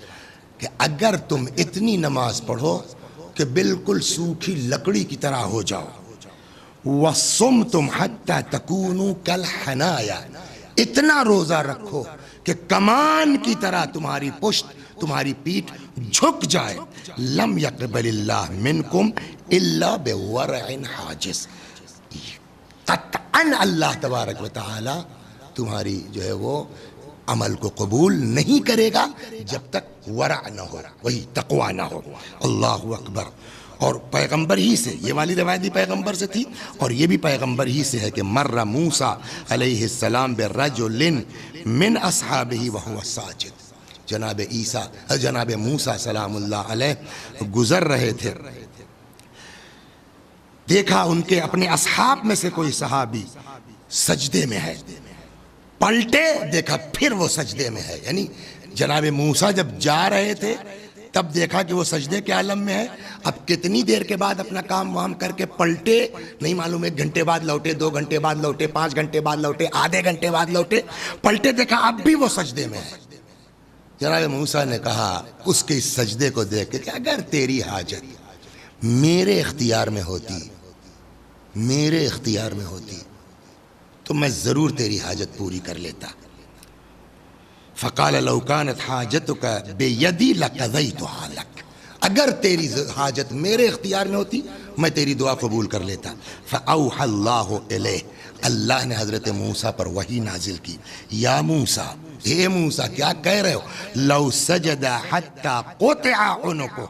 کہ اگر تم اتنی نماز پڑھو کہ بالکل سوکھی لکڑی کی طرح ہو جاؤ، وَصُمْتُمْ حَتَّى تَكُونُوا كَالْحَنَايَا، اتنا روزہ رکھو کہ کمان کی طرح تمہاری پشت تمہاری پیٹھ جھک جائے. لم یقبل اللہ منکم الا بورع حاجز. قطعاً اللہ تبارک و تعالی تمہاری جو ہے وہ عمل کو قبول نہیں کرے گا جب تک ورع نہ ہو, وہی تقوی نہ ہو. اللہ اکبر. اور پیغمبر ہی سے, یہ والی روایت بھی پیغمبر سے تھی اور یہ بھی پیغمبر ہی سے ہے کہ مر موسیٰ علیہ السلام برجل من اصحابہ وہو ساجد. جناب موسیٰ سلام اللہ علیہ گزر رہے تھے, دیکھا ان کے اپنے اصحاب میں سے کوئی صحابی سجدے میں ہے, پلٹے دیکھا پھر وہ سجدے میں ہے. یعنی جناب موسیٰ جب جا رہے تھے تب دیکھا کہ وہ سجدے کے عالم میں ہے. اب کتنی دیر کے بعد اپنا کام وام کر کے پلٹے نہیں معلوم, 1 گھنٹے بعد لوٹے, 2 گھنٹے بعد لوٹے, 5 گھنٹے بعد لوٹے, آدھے گھنٹے بعد لوٹے, پلٹے دیکھا اب بھی وہ سجدے میں ہے. جناب موسیٰ نے کہا اس کے اس سجدے کو دیکھ کے کہ اگر تیری حاجت میرے اختیار میں ہوتی, میرے اختیار میں ہوتی تو میں ضرور تیری حاجت پوری کر لیتا. فقال لو كانت حاجتك بيدي لقضيتها لك. اگر تیری حاجت میرے اختیار میں ہوتی میں تیری دعا قبول کر لیتا. فاوحى الله اليه. اللہ نے حضرت موسیٰ پر وحی نازل کی. یا موسیٰ, اے موسیٰ کیا کہہ رہے ہو؟ لو سجد حتى قطع عنقه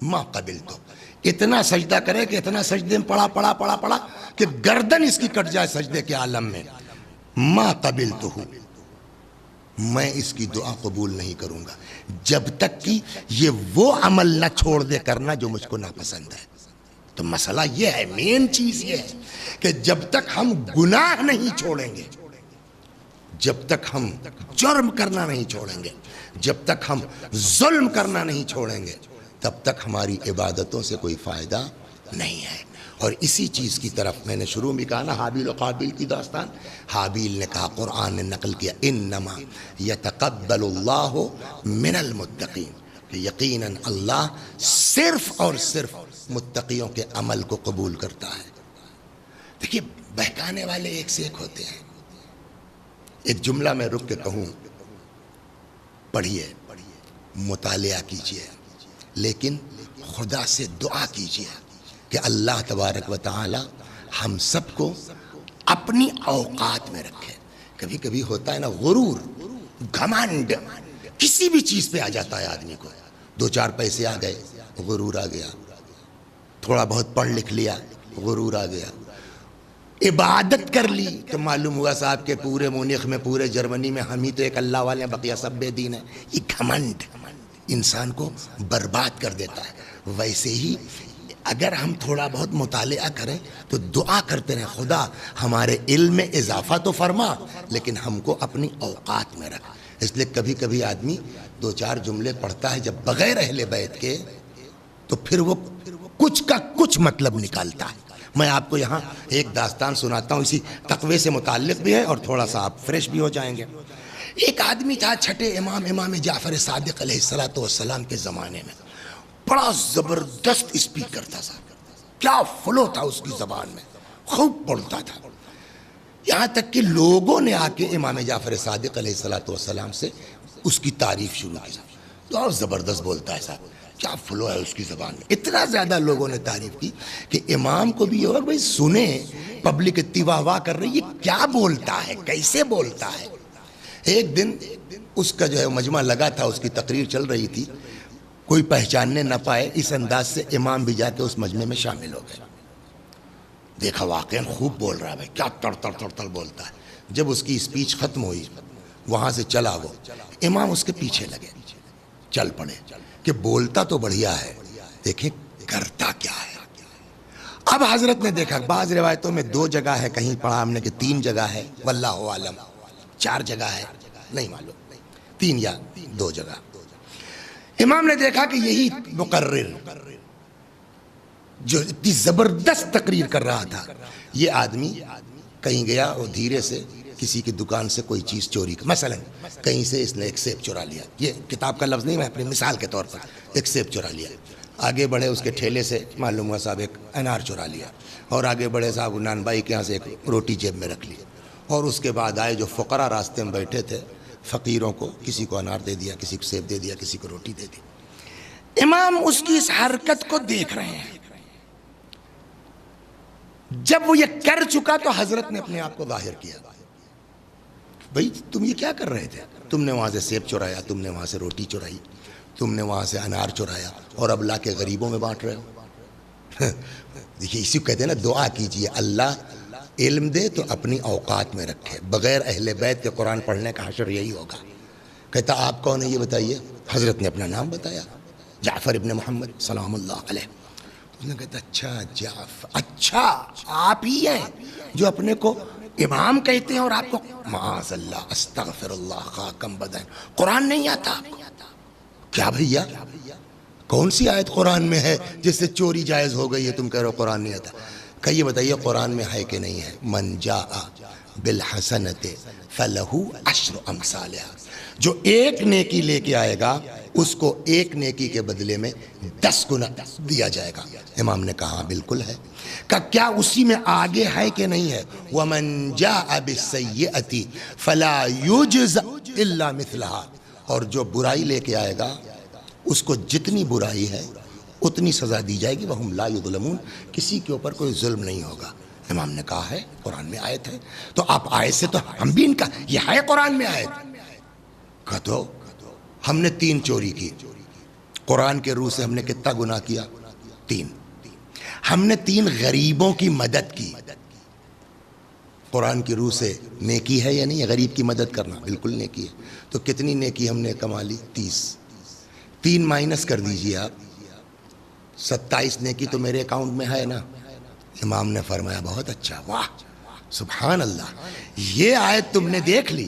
ما قبلته. اتنا سجدہ کرے کہ اتنا سجدے میں پڑا کہ گردن اس کی کٹ جائے سجدے کے عالم میں. ما قبلته, میں اس کی دعا قبول نہیں کروں گا جب تک کہ یہ وہ عمل نہ چھوڑ دے کرنا جو مجھ کو ناپسند ہے. تو مسئلہ یہ ہے, مین چیز یہ ہے کہ جب تک ہم گناہ نہیں چھوڑیں گے, جب تک ہم جرم کرنا نہیں چھوڑیں گے, جب تک ہم ظلم کرنا نہیں چھوڑیں گے, تب تک ہماری عبادتوں سے کوئی فائدہ نہیں ہے. اور اسی چیز کی طرف میں نے شروع میں کہا نا, حابیل و قابیل کی داستان. حابیل نے کہا, قرآن نے نقل کیا, انما یتقبل اللہ من المتقین, کہ یقیناً اللہ صرف اور صرف متقیوں کے عمل کو قبول کرتا ہے. دیکھیے بہکانے والے ایک سے ایک ہوتے ہیں. ایک جملہ میں رک کے کہوں, پڑھیے, مطالعہ کیجیے, لیکن خدا سے دعا کیجیے کہ اللہ تبارک و تعالی ہم سب کو اپنی اوقات میں رکھے. کبھی کبھی ہوتا ہے نا غرور, گھمنڈ, کسی بھی چیز پہ آ جاتا ہے آدمی کو. 2-4 پیسے آ گئے, غرور آ گیا. تھوڑا بہت پڑھ لکھ لیا, غرور آ گیا. عبادت کر لی تو معلوم ہوا صاحب کہ پورے مونیخ میں, پورے جرمنی میں ہم ہی تو ایک اللہ والے ہیں, بقیہ سب بے دین ہیں. یہ گھمنڈ انسان کو برباد کر دیتا ہے. ویسے ہی اگر ہم تھوڑا بہت مطالعہ کریں تو دعا کرتے رہیں, خدا ہمارے علم میں اضافہ تو فرما لیکن ہم کو اپنی اوقات میں رکھ. اس لیے کبھی کبھی آدمی 2-4 جملے پڑھتا ہے جب بغیر اہل بیت کے, تو پھر وہ کچھ کا کچھ مطلب نکالتا ہے. میں آپ کو یہاں ایک داستان سناتا ہوں, اسی تقوی سے متعلق بھی ہے اور تھوڑا سا آپ فریش بھی ہو جائیں گے. ایک آدمی تھا چھٹے امام جعفر صادق علیہ السلام کے زمانے میں, بڑا زبردست اسپیکر تھا صاحب, کیا فلو تھا اس کی زبان میں, خوب بولتا تھا. یہاں تک کہ لوگوں نے آ کے امام جعفر صادق علیہ السلام سے اس کی تعریف شروع کی. تو زبردست بولتا ہے صاحب, کیا فلو ہے اس کی زبان میں. اتنا زیادہ لوگوں نے تعریف کی کہ امام کو بھی یہ ہوگا بھائی سنیں, پبلک اتنی واہ واہ کر رہی, یہ کیا بولتا ہے, کیسے بولتا ہے. ایک دن اس کا جو ہے مجمع لگا تھا, اس کی تقریر چل رہی تھی, کوئی پہچاننے نہ پائے, اس انداز سے امام بھی جا کے اس مجمع میں شامل ہو گئے. دیکھا واقعا خوب بول رہا ہے بھائی, کیا تڑ بولتا ہے. جب اس کی اسپیچ ختم ہوئی, وہاں سے چلا وہ, امام اس کے پیچھے لگے, چل پڑے کہ بولتا تو بڑھیا ہے, دیکھیں کرتا کیا ہے. اب حضرت نے دیکھا, بعض روایتوں میں 2 جگہ ہے, کہیں پڑھا ہم نے کہ 3 جگہ ہے, واللہ عالم 4 جگہ ہے, نہیں معلوم, 3 یا 2 جگہ. امام نے دیکھا کہ یہی مقرر جو اتنی زبردست تقریر کر رہا تھا, یہ آدمی کہیں گیا اور دھیرے سے کسی کی دکان سے کوئی چیز چوری, مثلا کہیں سے اس نے ایک سیب چورا لیا, یہ کتاب کا لفظ نہیں, میں اپنی مثال کے طور پر ایک سیب چورا لیا. آگے بڑھے, اس کے ٹھیلے سے معلوم ہوا صاحب ایک انار چورا لیا, اور آگے بڑھے صاحب نان بھائی کے یہاں سے ایک روٹی جیب میں رکھ لی, اور اس کے بعد آئے جو فقراء راستے میں بیٹھے تھے فقیروں کو، کسی کو انار دے دیا، کسی کو سیب دے دیا، کسی کو روٹی دے دی۔ امام اس کی اس حرکت کو دیکھ رہے ہیں۔ جب وہ یہ کر چکا تو حضرت نے اپنے آپ کو ظاہر کیا، بھئی تم یہ کیا کر رہے تھے؟ تم نے وہاں سے سیب چرایا، تم نے وہاں سے روٹی چرائی، تم نے وہاں سے انار چرایا، اور اب لا کے غریبوں میں بانٹ رہے ہو۔ دیکھیے اسی کو کہتے ہیں نا، دعا کیجئے اللہ علم دے تو اپنی اوقات میں رکھے۔ بغیر اہل بیت کے قرآن پڑھنے کا حشر یہی ہوگا۔ کہتا آپ کون ہیں یہ بتائیے؟ حضرت نے اپنا نام بتایا، جعفر ابن محمد سلام اللہ علیہ۔ اس نے کہتا اچھا جعفر، اچھا آپ ہی ہیں جو اپنے کو امام کہتے ہیں اور آپ کو معاذ اللہ استغفر اللہ خاکم بدن قرآن نہیں آتا آپ کو؟ کیا بھیا کون سی آیت قرآن میں ہے جس سے چوری جائز ہو گئی ہے؟ تم کہہ رہے ہو قرآن نہیں آتا۔ کہ یہ بتائیے قرآن میں ہے کہ نہیں ہے؟ من جاء بالحسنۃ فلہ عشر امثالہا، جو ایک نیکی لے کے آئے گا اس کو ایک نیکی کے بدلے میں 10 گنا دیا جائے گا۔ امام نے کہا بالکل ہے۔ کہ کیا اسی میں آگے ہے کہ نہیں ہے؟ ومن جاء بالسیئۃ فلا یجزى الا مثلها، اور جو برائی لے کے آئے گا اس کو جتنی برائی ہے اتنی سزا دی جائے گی، وہم لا یظلمون، کسی کے اوپر کوئی ظلم نہیں ہوگا۔ امام نے کہا ہے قرآن میں آیت ہے، تو آپ آیت سے تو ہم بھی ان کا یہ ہے قرآن میں آیت۔ کہ تو ہم نے 3 چوری کی، قرآن کے روح سے ہم نے کتنا گناہ کیا؟ 3۔ ہم نے 3 غریبوں کی مدد کی، قرآن کی روح سے نیکی ہے یا نہیں؟ غریب کی مدد کرنا بالکل نیکی ہے۔ تو کتنی نیکی ہم نے کما لی؟ 30۔ 3 مائنس کر دیجئے آپ، 27 نیکی تو میرے اکاؤنٹ میں ہے نا۔ امام نے فرمایا بہت اچھا، واہ سبحان اللہ، یہ آیت تم نے دیکھ لی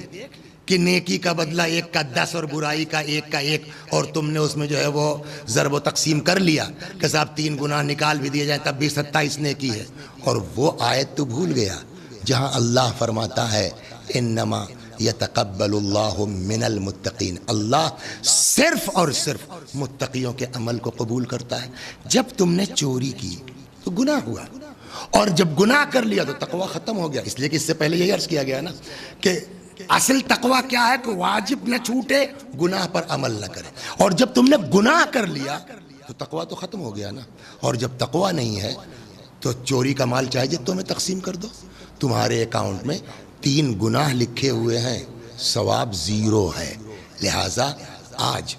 کہ نیکی کا بدلہ 1 کا 10 اور برائی کا 1 کا 1، اور تم نے اس میں جو ہے وہ ضرب و تقسیم کر لیا کہ صاحب 3 گناہ نکال بھی دیے جائیں تب بھی 27 نیکی ہے۔ اور وہ آیت تو بھول گیا جہاں اللہ فرماتا ہے انما یتقبل اللہ من المتقین، اللہ صرف اور صرف متقیوں کے عمل کو قبول کرتا ہے۔ جب تم نے چوری کی تو گناہ ہوا، اور جب گناہ کر لیا تو تقوی ختم ہو گیا۔ اس لیے کہ اس سے پہلے یہی عرض کیا گیا نا کہ اصل تقوی کیا ہے کہ واجب نہ چھوٹے، گناہ پر عمل نہ کرے، اور جب تم نے گناہ کر لیا تو تقوی تو ختم ہو گیا نا۔ اور جب تقوی نہیں ہے تو چوری کا مال چاہے جتوں میں تقسیم کر دو، تمہارے اکاؤنٹ میں 3 گناہ لکھے ہوئے ہیں، ثواب 0 ہے۔ لہٰذا آج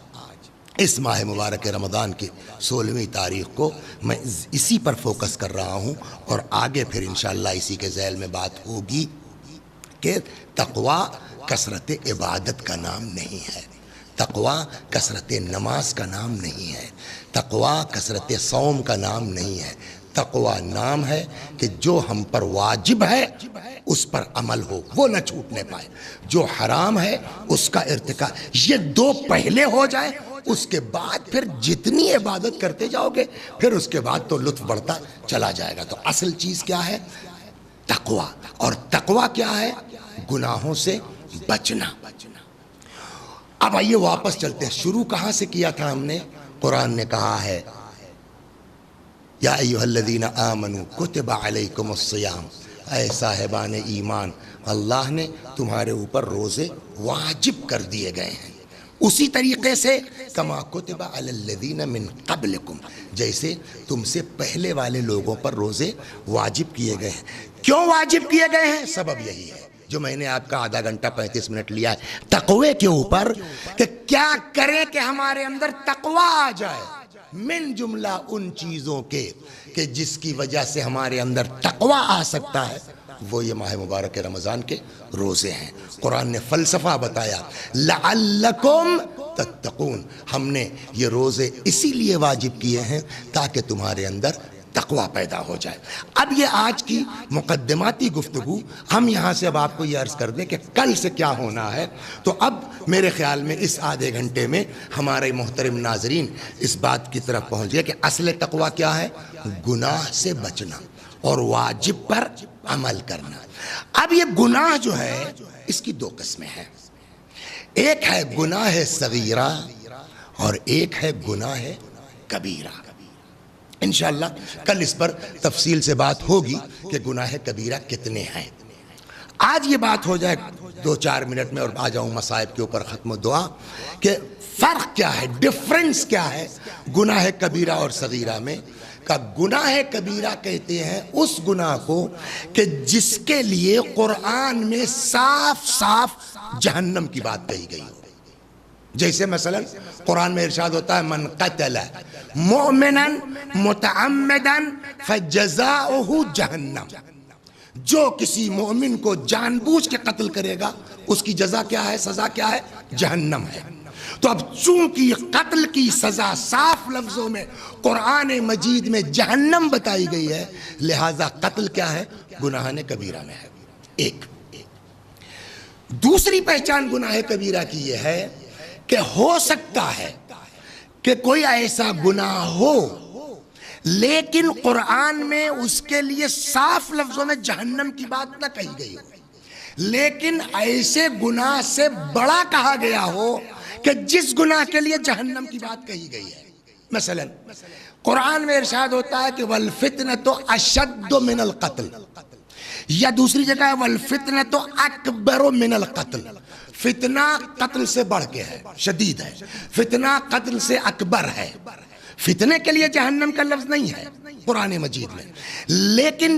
اس ماہ مبارک رمضان کی 16ویں تاریخ کو میں اسی پر فوکس کر رہا ہوں، اور آگے پھر انشاءاللہ اسی کے ذیل میں بات ہوگی کہ تقوی کثرت عبادت کا نام نہیں ہے، تقوی کثرت نماز کا نام نہیں ہے، تقوی کثرت صوم کا نام نہیں ہے۔ تقوی نام ہے کہ جو ہم پر واجب ہے اس پر عمل ہو، وہ نہ چھوٹنے پائے، جو حرام ہے اس کا ارتکاب، یہ 2 پہلے ہو جائے، اس کے بعد پھر جتنی عبادت کرتے جاؤ گے پھر اس کے بعد تو لطف بڑھتا چلا جائے گا۔ تو اصل چیز کیا ہے؟ تقوی۔ اور تقوی کیا ہے؟ گناہوں سے بچنا۔ اب آئیے واپس چلتے ہیں، شروع کہاں سے کیا تھا ہم نے؟ قرآن نے کہا ہے یا ایھا الذین آمنوا کتب علیکم الصیام، اے صاحبان ایمان اللہ نے تمہارے اوپر روزے واجب کر دیے گئے ہیں، اسی طریقے سے کما کتب علی الذین من قبلکم، جیسے تم سے پہلے والے لوگوں پر روزے واجب کیے گئے ہیں۔ کیوں واجب کیے گئے ہیں؟ سبب یہی ہے جو میں نے آپ کا آدھا گھنٹہ 35 منٹ لیا ہے تقوی کے اوپر، کہ کیا کریں کہ ہمارے اندر تقوی آ جائے، من جملہ ان چیزوں کے کہ جس کی وجہ سے ہمارے اندر تقوی آ سکتا ہے، وہ یہ ماہ مبارک رمضان کے روزے ہیں۔ قرآن نے فلسفہ بتایا لعلکم تتقون، ہم نے یہ روزے اسی لیے واجب کیے ہیں تاکہ تمہارے اندر تقوی پیدا ہو جائے۔ اب یہ آج کی مقدماتی گفتگو ہم یہاں سے اب آپ کو یہ عرض کر دیں کہ کل سے کیا ہونا ہے، تو اب میرے خیال میں اس آدھے گھنٹے میں ہمارے محترم ناظرین اس بات کی طرف پہنچ گئے کہ اصل تقوی کیا ہے؟ گناہ سے بچنا اور واجب پر عمل کرنا۔ اب یہ گناہ جو ہے اس کی 2 قسمیں ہیں، ایک ہے گناہ صغیرہ اور ایک ہے گناہ کبیرہ۔ انشاءاللہ کل اس پر تفصیل سے بات ہوگی کہ گناہ کبیرہ کتنے ہیں۔ آج یہ بات ہو جائے 2-4 منٹ میں اور آ جاؤں مصائب کے اوپر ختم دعا کہ فرق کیا ہے، ڈفرنس کیا ہے گناہ کبیرہ اور صغیرہ میں. کا گناہ کبیرہ کہتے ہیں اس گناہ کو کہ جس کے لیے قرآن میں صاف صاف جہنم کی بات کہی گئی ہو. جیسے مثلا قرآن میں ارشاد ہوتا ہے من قتل مؤمنا متعمدا فجزاؤہ جہنم، جو کسی مومن کو جان بوجھ کے قتل کرے گا اس کی جزا کیا ہے، سزا کیا ہے، جہنم ہے. تو اب چونکہ قتل کی سزا صاف لفظوں میں قرآن مجید میں جہنم بتائی گئی ہے، لہذا قتل کیا ہے، گناہ کبیرہ میں ہے. ایک دوسری پہچان گناہ کبیرہ کی یہ ہے کہ ہو سکتا ہے کہ کوئی ایسا گناہ ہو لیکن قرآن میں اس کے لیے صاف لفظوں میں جہنم کی بات نہ کہی گئی ہو، لیکن ایسے گناہ سے بڑا کہا گیا ہو کہ جس گناہ کے لیے جہنم کی بات کہی گئی ہے. مثلا قرآن میں ارشاد ہوتا ہے کہ وَالْفِتْنَةُ أَشَدُّ مِنَ الْقَتْلِ، یا دوسری جگہ ہے وَالْفِتْنَةُ أَكْبَرُ مِنَ الْقَتْلِ. فتنہ قتل سے بڑھ کے ہے، شدید ہے، فتنہ قتل سے اکبر ہے. فتنے کے لیے جہنم کا لفظ نہیں ہے قرآن مجید میں، لیکن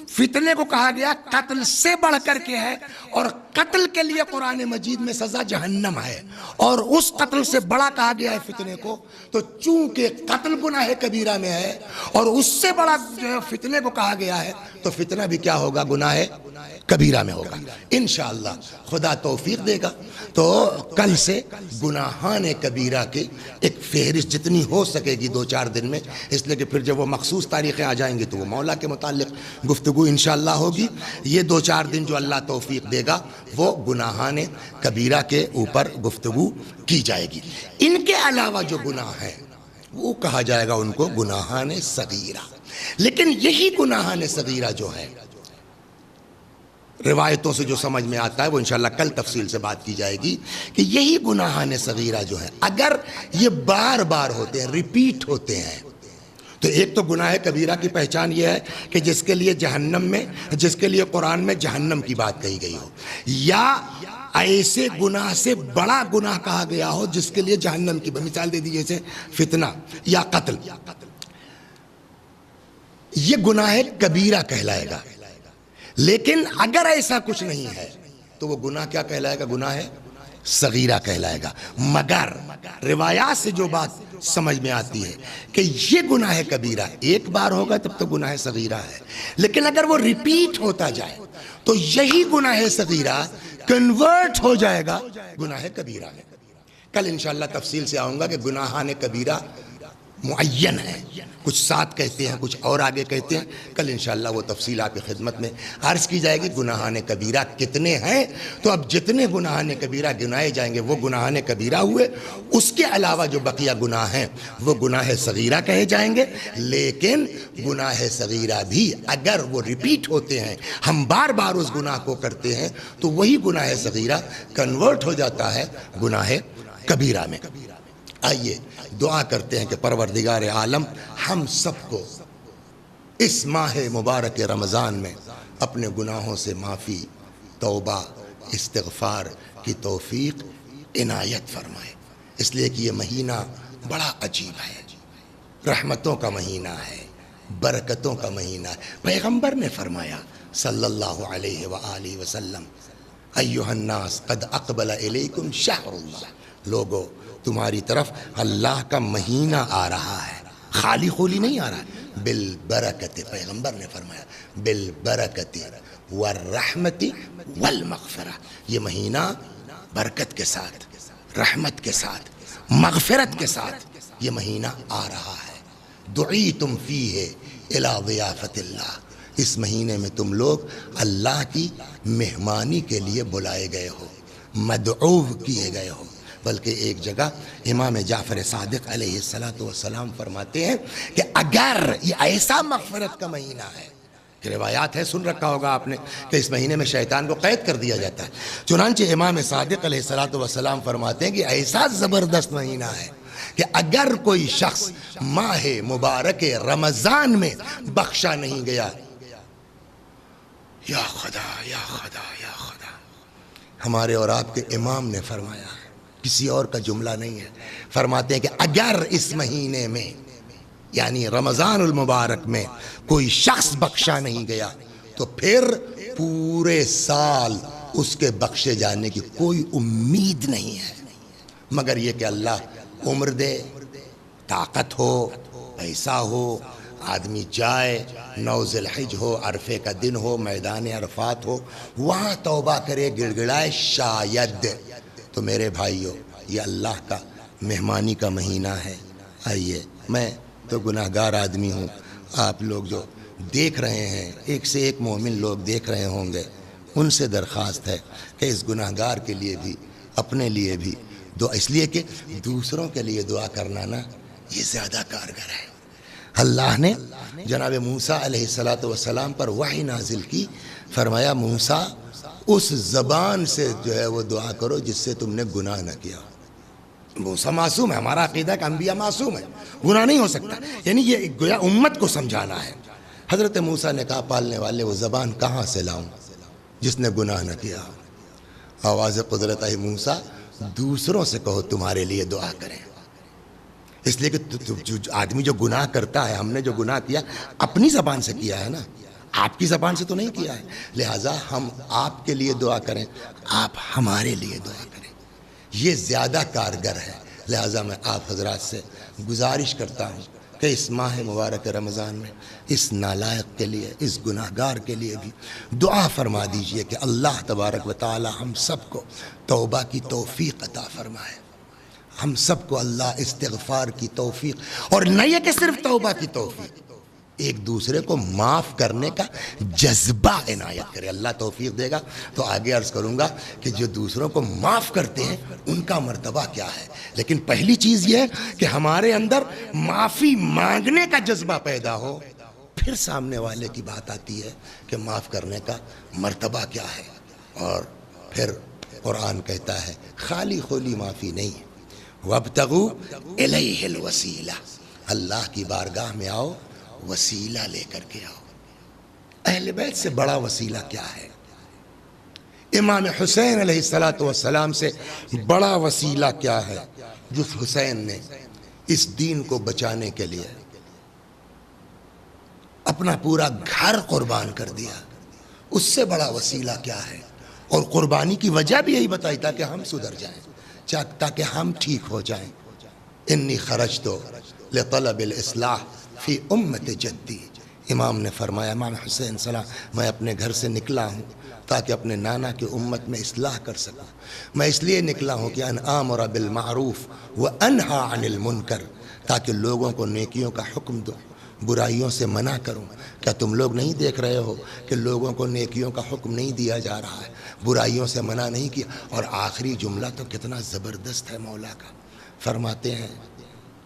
فتنے کو کہا گیا قتل سے بڑھ کر کے ہے، اور قتل کے لیے قرآن مجید میں سزا جہنم ہے، اور اس قتل سے بڑا کہا گیا ہے فتنے کو. تو چونکہ قتل گناہ کبیرہ میں ہے اور اس سے بڑا جو ہے فتنے کو کہا گیا ہے، تو فتنہ بھی کیا ہوگا، گناہ کبیرہ میں ہوگا. انشاءاللہ خدا توفیق دے گا تو کل سے گناہان کبیرہ کے ایک فہرست جتنی ہو سکے گی 2-4 دن میں، اس لیے کہ پھر جب وہ مخصوص تاریخیں آ جائیں گی تو وہ مولا کے متعلق گفتگو انشاءاللہ ہوگی. یہ 2-4 دن جو اللہ توفیق دے گا وہ گناہان کبیرہ کے اوپر گفتگو کی جائے گی. ان کے علاوہ جو گناہ ہیں وہ کہا جائے گا ان کو گناہان صغیرہ. لیکن یہی گناہان صغیرہ جو ہے روایتوں سے جو سمجھ میں آتا ہے وہ انشاءاللہ کل تفصیل سے بات کی جائے گی کہ یہی گناہان صغیرہ جو ہے اگر یہ بار بار ہوتے ہیں، ریپیٹ ہوتے ہیں، تو ایک تو گناہ کبیرہ کی پہچان یہ ہے کہ جس کے لیے جہنم میں، جس کے لیے قرآن میں جہنم کی بات کہی گئی ہو، یا ایسے گناہ سے بڑا گناہ کہا گیا ہو جس کے لیے جہنم کی مثال دے دی جیسے فتنہ یا قتل. یہ گناہ کبیرہ کہلائے گا. لیکن اگر ایسا کچھ نہیں ہے تو وہ گناہ کیا کہلائے گا، گناہ صغیرہ کہلائے گا. مگر روایات سے جو بات سمجھ میں آتی ہے کہ یہ گناہ کبیرہ ایک بار ہوگا تب تو گناہ صغیرہ ہے، لیکن اگر وہ ریپیٹ ہوتا جائے تو یہی گناہ صغیرہ کنورٹ ہو جائے گا گناہ کبیرہ میں. کل انشاءاللہ تفصیل سے آؤں گا کہ گناہان کبیرہ معین ہے، کچھ 7 کہتے ہیں، کچھ اور آگے کہتے ہیں. کل انشاءاللہ وہ تفصیل آپ کی خدمت میں عرض کی جائے گی. گناہان کبیرہ کتنے ہیں، تو اب جتنے گناہان کبیرہ گنائے جائیں گے وہ گناہان کبیرہ ہوئے. اس کے علاوہ جو بقیہ گناہ ہیں وہ گناہ صغیرہ کہے جائیں گے. لیکن گناہ صغیرہ بھی اگر وہ ریپیٹ ہوتے ہیں، ہم بار بار اس گناہ کو کرتے ہیں، تو وہی گناہ صغیرہ کنورٹ ہو جاتا ہے گناہ کبیرہ میں. آئیے دعا کرتے ہیں کہ پروردگار عالم ہم سب کو اس ماہ مبارک رمضان میں اپنے گناہوں سے معافی، توبہ، استغفار کی توفیق عنایت فرمائے. اس لیے کہ یہ مہینہ بڑا عجیب ہے، رحمتوں کا مہینہ ہے، برکتوں کا مہینہ ہے. پیغمبر نے فرمایا صلی اللہ علیہ وآلہ وسلم ایھا الناس قد اقبل الیکم شہر اللہ، لوگو تمہاری طرف اللہ کا مہینہ آ رہا ہے، خالی خولی نہیں آ رہا ہے، بالبرکت. پیغمبر نے فرمایا بالبرکت والرحمت والمغفرہ، یہ مہینہ برکت کے ساتھ، رحمت کے ساتھ، مغفرت کے ساتھ یہ مہینہ آ رہا ہے. دعیتم فیہ الی ضیافت اللہ، اس مہینے میں تم لوگ اللہ کی مہمانی کے لیے بلائے گئے ہو، مدعو کیے گئے ہو. بلکہ ایک جگہ امام جعفر صادق علیہ السلام فرماتے ہیں کہ اگر یہ ایسا مغفرت کا مہینہ ہے، کہ روایات ہے، سن رکھا ہوگا آپ نے کہ اس مہینے میں شیطان کو قید کر دیا جاتا ہے. چنانچہ امام صادق علیہ السلام فرماتے ہیں کہ ایسا زبردست مہینہ ہے کہ اگر کوئی شخص ماہ مبارک رمضان میں بخشا نہیں گیا یا خدا یا خدا یا خدا. ہمارے اور آپ کے امام نے فرمایا ہے، کسی اور کا جملہ نہیں ہے، فرماتے ہیں کہ اگر اس مہینے میں یعنی رمضان المبارک میں کوئی شخص بخشا نہیں گیا تو پھر پورے سال اس کے بخشے جانے کی کوئی امید نہیں ہے، مگر یہ کہ اللہ عمر دے، طاقت ہو، پیسہ ہو، آدمی جائے، 9 ذی الحج ہو، عرفے کا دن ہو، میدان عرفات ہو، وہاں توبہ کرے، گڑ گڑائے، شاید. تو میرے بھائیو، یہ اللہ کا مہمانی کا مہینہ ہے. آئیے، میں تو گناہ گار آدمی ہوں، آپ لوگ جو دیکھ رہے ہیں، ایک سے ایک مومن لوگ دیکھ رہے ہوں گے، ان سے درخواست ہے کہ اس گناہ گار کے لیے بھی، اپنے لیے بھی دعا، اس لیے کہ دوسروں کے لیے دعا کرنا نا یہ زیادہ کارگر ہے. اللہ نے جناب موسیٰ علیہ السلام پر وحی نازل کی، فرمایا موسیٰ اس زبان سے جو ہے وہ دعا کرو جس سے تم نے گناہ نہ کیا. موسیٰ معصوم ہے، ہمارا عقیدہ کہ انبیاء معصوم ہے، گناہ نہیں ہو سکتا، یعنی یہ گویا امت کو سمجھانا ہے. حضرت موسیٰ نے کہا پالنے والے وہ زبان کہاں سے لاؤں جس نے گناہ نہ کیا. آواز قدرت آئی، موسیٰ دوسروں سے کہو تمہارے لیے دعا کریں. اس لیے کہ آدمی جو گناہ کرتا ہے، ہم نے جو گناہ کیا اپنی زبان سے کیا ہے نا، آپ کی زبان سے تو نہیں کیا ہے، لہٰذا ہم آپ کے لیے دعا کریں، آپ ہمارے لیے دعا کریں، یہ زیادہ کارگر ہے. لہٰذا میں آپ حضرات سے گزارش کرتا ہوں کہ اس ماہ مبارک رمضان میں اس نالائق کے لیے، اس گناہ گار کے لیے بھی دعا فرما دیجئے کہ اللہ تبارک و تعالی ہم سب کو توبہ کی توفیق عطا فرمائے، ہم سب کو اللہ استغفار کی توفیق، اور نہ یہ کہ صرف توبہ کی توفیق، ایک دوسرے کو معاف کرنے کا جذبہ عنایت کرے. اللہ توفیق دے گا تو آگے عرض کروں گا کہ جو دوسروں کو معاف کرتے ہیں ان کا مرتبہ کیا ہے. لیکن پہلی چیز یہ ہے کہ ہمارے اندر معافی مانگنے کا جذبہ پیدا ہو، پھر سامنے والے کی بات آتی ہے کہ معاف کرنے کا مرتبہ کیا ہے. اور پھر قرآن کہتا ہے خالی خولی معافی نہیں، وَابْتَغُوا إِلَيْهِ الْوَسِيلَةَ، اللہ کی بارگاہ میں آؤ، وسیلہ لے کر کے آؤ. اہل بیت سے بڑا وسیلہ کیا ہے؟ امام حسین علیہ السلام سے بڑا وسیلہ کیا ہے جس حسین نے اس دین کو بچانے کے لیے اپنا پورا گھر قربان کر دیا؟ اس سے بڑا وسیلہ کیا ہے؟ اور قربانی کی وجہ بھی یہی بتائی تاکہ ہم سدھر جائیں، تاکہ ہم ٹھیک ہو جائیں. انی خرجت لطلب الاصلاح فی امت جدی، امام نے فرمایا، امام حسین سلام، میں اپنے گھر سے نکلا ہوں تاکہ اپنے نانا کی امت میں اصلاح کر سکوں. میں اس لیے نکلا ہوں کہ ان آمر بالمعروف وانہا عن المنکر، تاکہ لوگوں کو نیکیوں کا حکم دوں، برائیوں سے منع کروں. کیا تم لوگ نہیں دیکھ رہے ہو کہ لوگوں کو نیکیوں کا حکم نہیں دیا جا رہا ہے، برائیوں سے منع نہیں کیا؟ اور آخری جملہ تو کتنا زبردست ہے مولا کا، فرماتے ہیں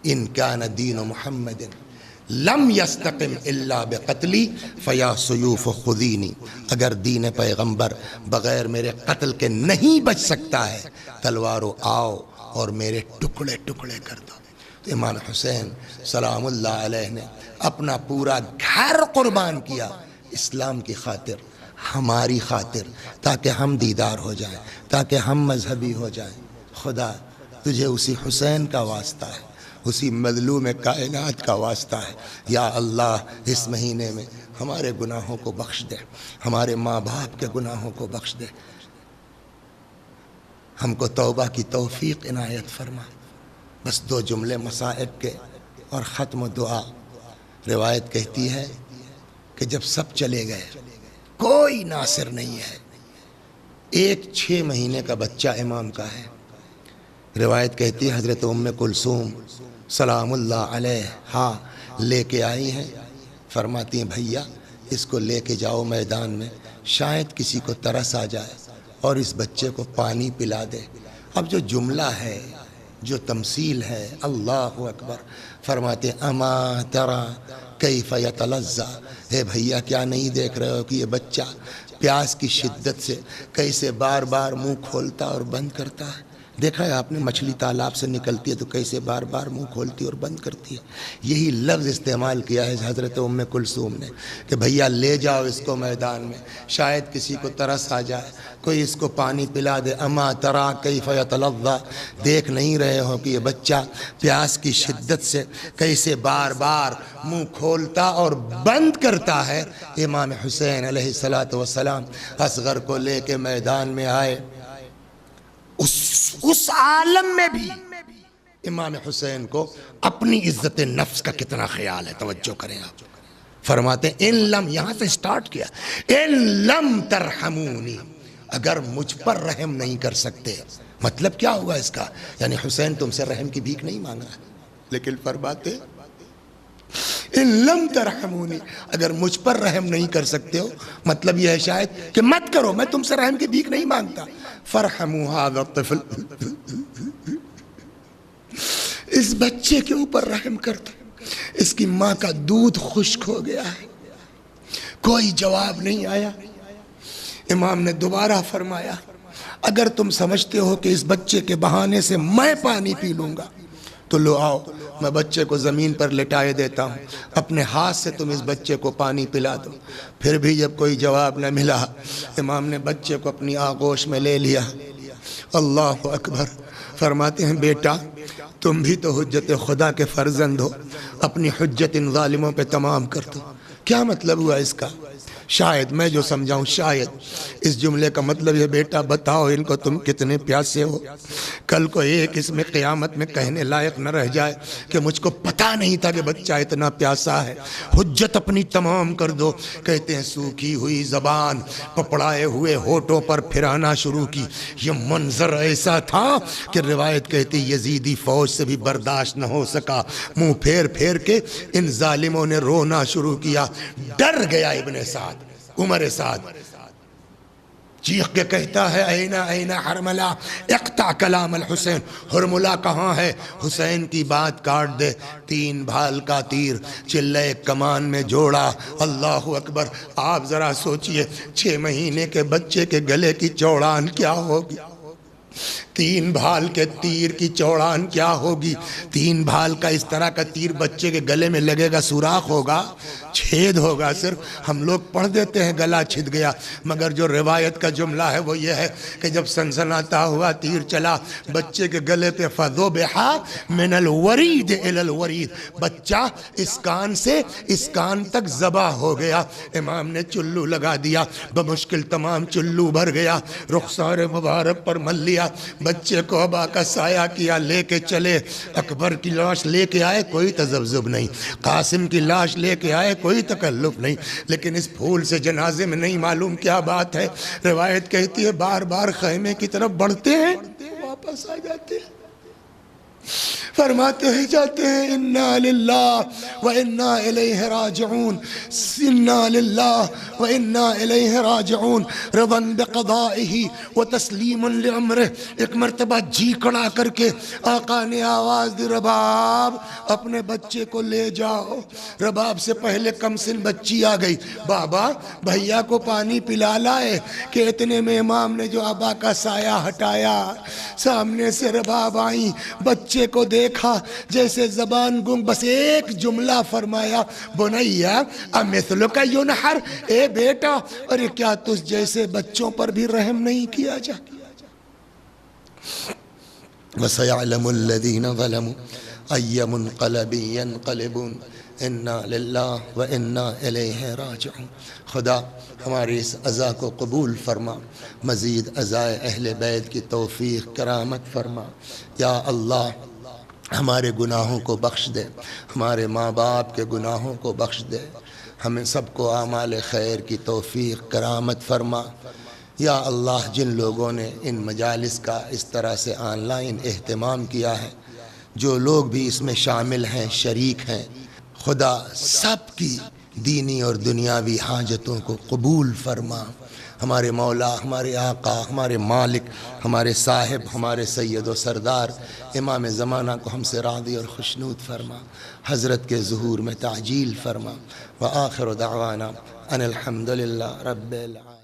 ان کان دین محمد لم یستقم الا بقتلی فیا سیوف خذینی، اگر دین پیغمبر بغیر میرے قتل کے نہیں بچ سکتا ہے، تلوارو آؤ اور میرے ٹکڑے ٹکڑے کر دو. تو امام حسین سلام اللہ علیہ نے اپنا پورا گھر قربان کیا اسلام کی خاطر، ہماری خاطر، تاکہ ہم دیدار ہو جائیں، تاکہ ہم مذہبی ہو جائیں. خدا تجھے اسی حسین کا واسطہ ہے، اسی مظلوم کائنات کا واسطہ ہے. یا اللہ اس مہینے میں ہمارے گناہوں کو بخش دے، ہمارے ماں باپ کے گناہوں کو بخش دے، ہم کو توبہ کی توفیق عنایت فرما. بس 2 جملے مصائب کے اور ختم و دعا. روایت کہتی ہے کہ جب سب چلے گئے، کوئی ناصر نہیں ہے، ایک 6 مہینے کا بچہ امام کا ہے. روایت کہتی ہے حضرت ام کلثوم سلام اللہ علیہ ہاں لے کے آئی ہیں، فرماتی ہیں بھیا اس کو لے کے جاؤ میدان میں، شاید کسی کو ترس آ جائے اور اس بچے کو پانی پلا دے. اب جو جملہ ہے، جو تمثیل ہے، اللہ اکبر، فرماتے اما ترى کیف یتلذا، اے بھیا کیا نہیں دیکھ رہے ہو کہ یہ بچہ پیاس کی شدت سے کیسے بار بار منہ کھولتا اور بند کرتا ہے. دیکھا ہے آپ نے مچھلی تالاب سے نکلتی ہے تو کیسے بار بار منہ کھولتی اور بند کرتی ہے. یہی لفظ استعمال کیا ہے حضرت ام کلثوم نے کہ بھیا لے جاؤ اس کو میدان میں، شاید کسی کو ترس آ جائے، کوئی اس کو پانی پلا دے. اما ترا کیف یتلظی، دیکھ نہیں رہے ہو کہ یہ بچہ پیاس کی شدت سے کیسے بار بار منہ کھولتا اور بند کرتا ہے. امام حسین علیہ السلام اصغر کو لے کے میدان میں آئے. اس عالم میں بھی امام حسین کو اپنی عزت نفس کا کتنا خیال ہے. توجہ کریں آپ، فرماتے ہیں ان لم، یہاں سے سٹارٹ کیا، ان لم ترحمونی، اگر مجھ پر رحم نہیں کر سکتے. مطلب کیا ہوا اس کا؟ یعنی حسین تم سے رحم کی بھیک نہیں مانگا ہے، لیکن فرماتے ان لم ترحمونی، اگر مجھ پر رحم نہیں کر سکتے ہو، مطلب یہ ہے شاید کہ مت کرو، میں تم سے رحم کی بھیک نہیں مانگتا. فرحموا هذا الطفل، اس بچے کے اوپر رحم کرتا. اس کی ماں کا دودھ خشک ہو گیا ہے. کوئی جواب نہیں آیا. امام نے دوبارہ فرمایا اگر تم سمجھتے ہو کہ اس بچے کے بہانے سے میں پانی پی لوں گا تو لو آؤ، میں بچے کو زمین پر لٹائے دیتا ہوں، اپنے ہاتھ سے تم اس بچے کو پانی پلا دو. پھر بھی جب کوئی جواب نہ ملا، امام نے بچے کو اپنی آغوش میں لے لیا. اللہ اکبر. فرماتے ہیں بیٹا تم بھی تو حجت خدا کے فرزند ہو، اپنی حجت ان ظالموں پہ تمام کر دو. کیا مطلب ہوا اس کا؟ شاید میں جو سمجھاؤں، شاید اس جملے کا مطلب یہ بیٹا بتاؤ ان کو تم کتنے پیاسے ہو، کل کو ایک اس میں قیامت میں کہنے لائق نہ رہ جائے کہ مجھ کو پتا نہیں تھا کہ بچہ اتنا پیاسا ہے. حجت اپنی تمام کر دو. کہتے ہیں سوکھی ہوئی زبان پپڑائے ہوئے ہونٹوں پر پھرانا شروع کی. یہ منظر ایسا تھا کہ روایت کہتی یزیدی فوج سے بھی برداشت نہ ہو سکا. منہ پھیر پھیر کے ان ظالموں نے رونا شروع کیا. ڈر گیا ابن سعد، عمر سعد چیخ کے کہتا ہے اینا اینا حرملہ اقطع کلام الحسین، حرملہ کہاں ہے؟ حسین کی بات کاٹ دے. 3 بھال کا تیر چلے کمان میں جوڑا. اللہ اکبر. آپ ذرا سوچئے 6 مہینے کے بچے کے گلے کی چوڑان کیا ہوگی؟ 3 بھال کے تیر کی چوڑان کیا ہوگی؟ 3 بھال کا اس طرح کا تیر بچے کے گلے میں لگے گا، سوراخ ہوگا، چھید ہوگا صرف. ہم لوگ پڑھ دیتے ہیں گلا چھد گیا، مگر جو روایت کا جملہ ہے وہ یہ ہے کہ جب سنسناتا ہوا تیر چلا بچے کے گلے پہ فَذُبِحَ مِنَ الْوَرِيدِ إِلَى الْوَرِيدِ، بچہ اس کان سے اس کان تک ذبح ہو گیا. امام نے چلو لگا دیا، بمشکل تمام چلو بھر گیا، رخسار مبارک پر مل لیا. بچے کو ابا کا سایہ کیا، لے کے چلے. اکبر کی لاش لے کے آئے، کوئی تذبذب نہیں. قاسم کی لاش لے کے آئے، کوئی تکلف نہیں. لیکن اس پھول سے جنازے میں نہیں معلوم کیا بات ہے. روایت کہتی ہے بار بار خیمے کی طرف بڑھتے ہیں، واپس آ جاتے ہیں. فرماتے ہی جاتے ہیں انا للہ و انا الیہ راجعون، انا للہ و انا الیہ راجعون، رضا بقضائہ و تسلیم لعمرہ. ایک مرتبہ جی کڑا کر کے آقا نے آواز دی رباب اپنے بچے کو لے جاؤ. رباب سے پہلے کم سن بچی آ گئی، بابا بھیا کو پانی پلا لائے. کہ اتنے میں امام نے جو ابا کا سایہ ہٹایا، سامنے سے رباب آئیں، بچے کو دیکھا جیسے زبان گنگ، بس ایک جملہ فرمایا بنیا امثلک ینحر، اے بیٹا ارے کیا تجھ جیسے بچوں پر بھی رحم نہیں کیا جاتا؟ وَسَيَعْلَمُ الَّذِينَ ظَلَمُوا أَيَّ مُنْقَلَبٍ يَنْقَلِبُونَ اِنَّا لِلَّهِ وَإِنَّا إِلَيْهِ رَاجِعُونَ. خدا ہماری اس عزا کو قبول فرما، مزید عزائے اہل بیت کی توفیق کرامت فرما. یا اللہ ہمارے گناہوں کو بخش دے، ہمارے ماں باپ کے گناہوں کو بخش دے، ہمیں سب کو اعمال خیر کی توفیق کرامت فرما. یا اللہ جن لوگوں نے ان مجالس کا اس طرح سے آن لائن اہتمام کیا ہے، جو لوگ بھی اس میں شامل ہیں، شریک ہیں، خدا سب کی دینی اور دنیاوی حاجتوں کو قبول فرما. ہمارے مولا، ہمارے آقا، ہمارے مالک، ہمارے صاحب، ہمارے سید و سردار امام زمانہ کو ہم سے راضی اور خوشنود فرما. حضرت کے ظہور میں تعجیل فرما. وآخر دعوانا ان الحمدللہ رب العالمین.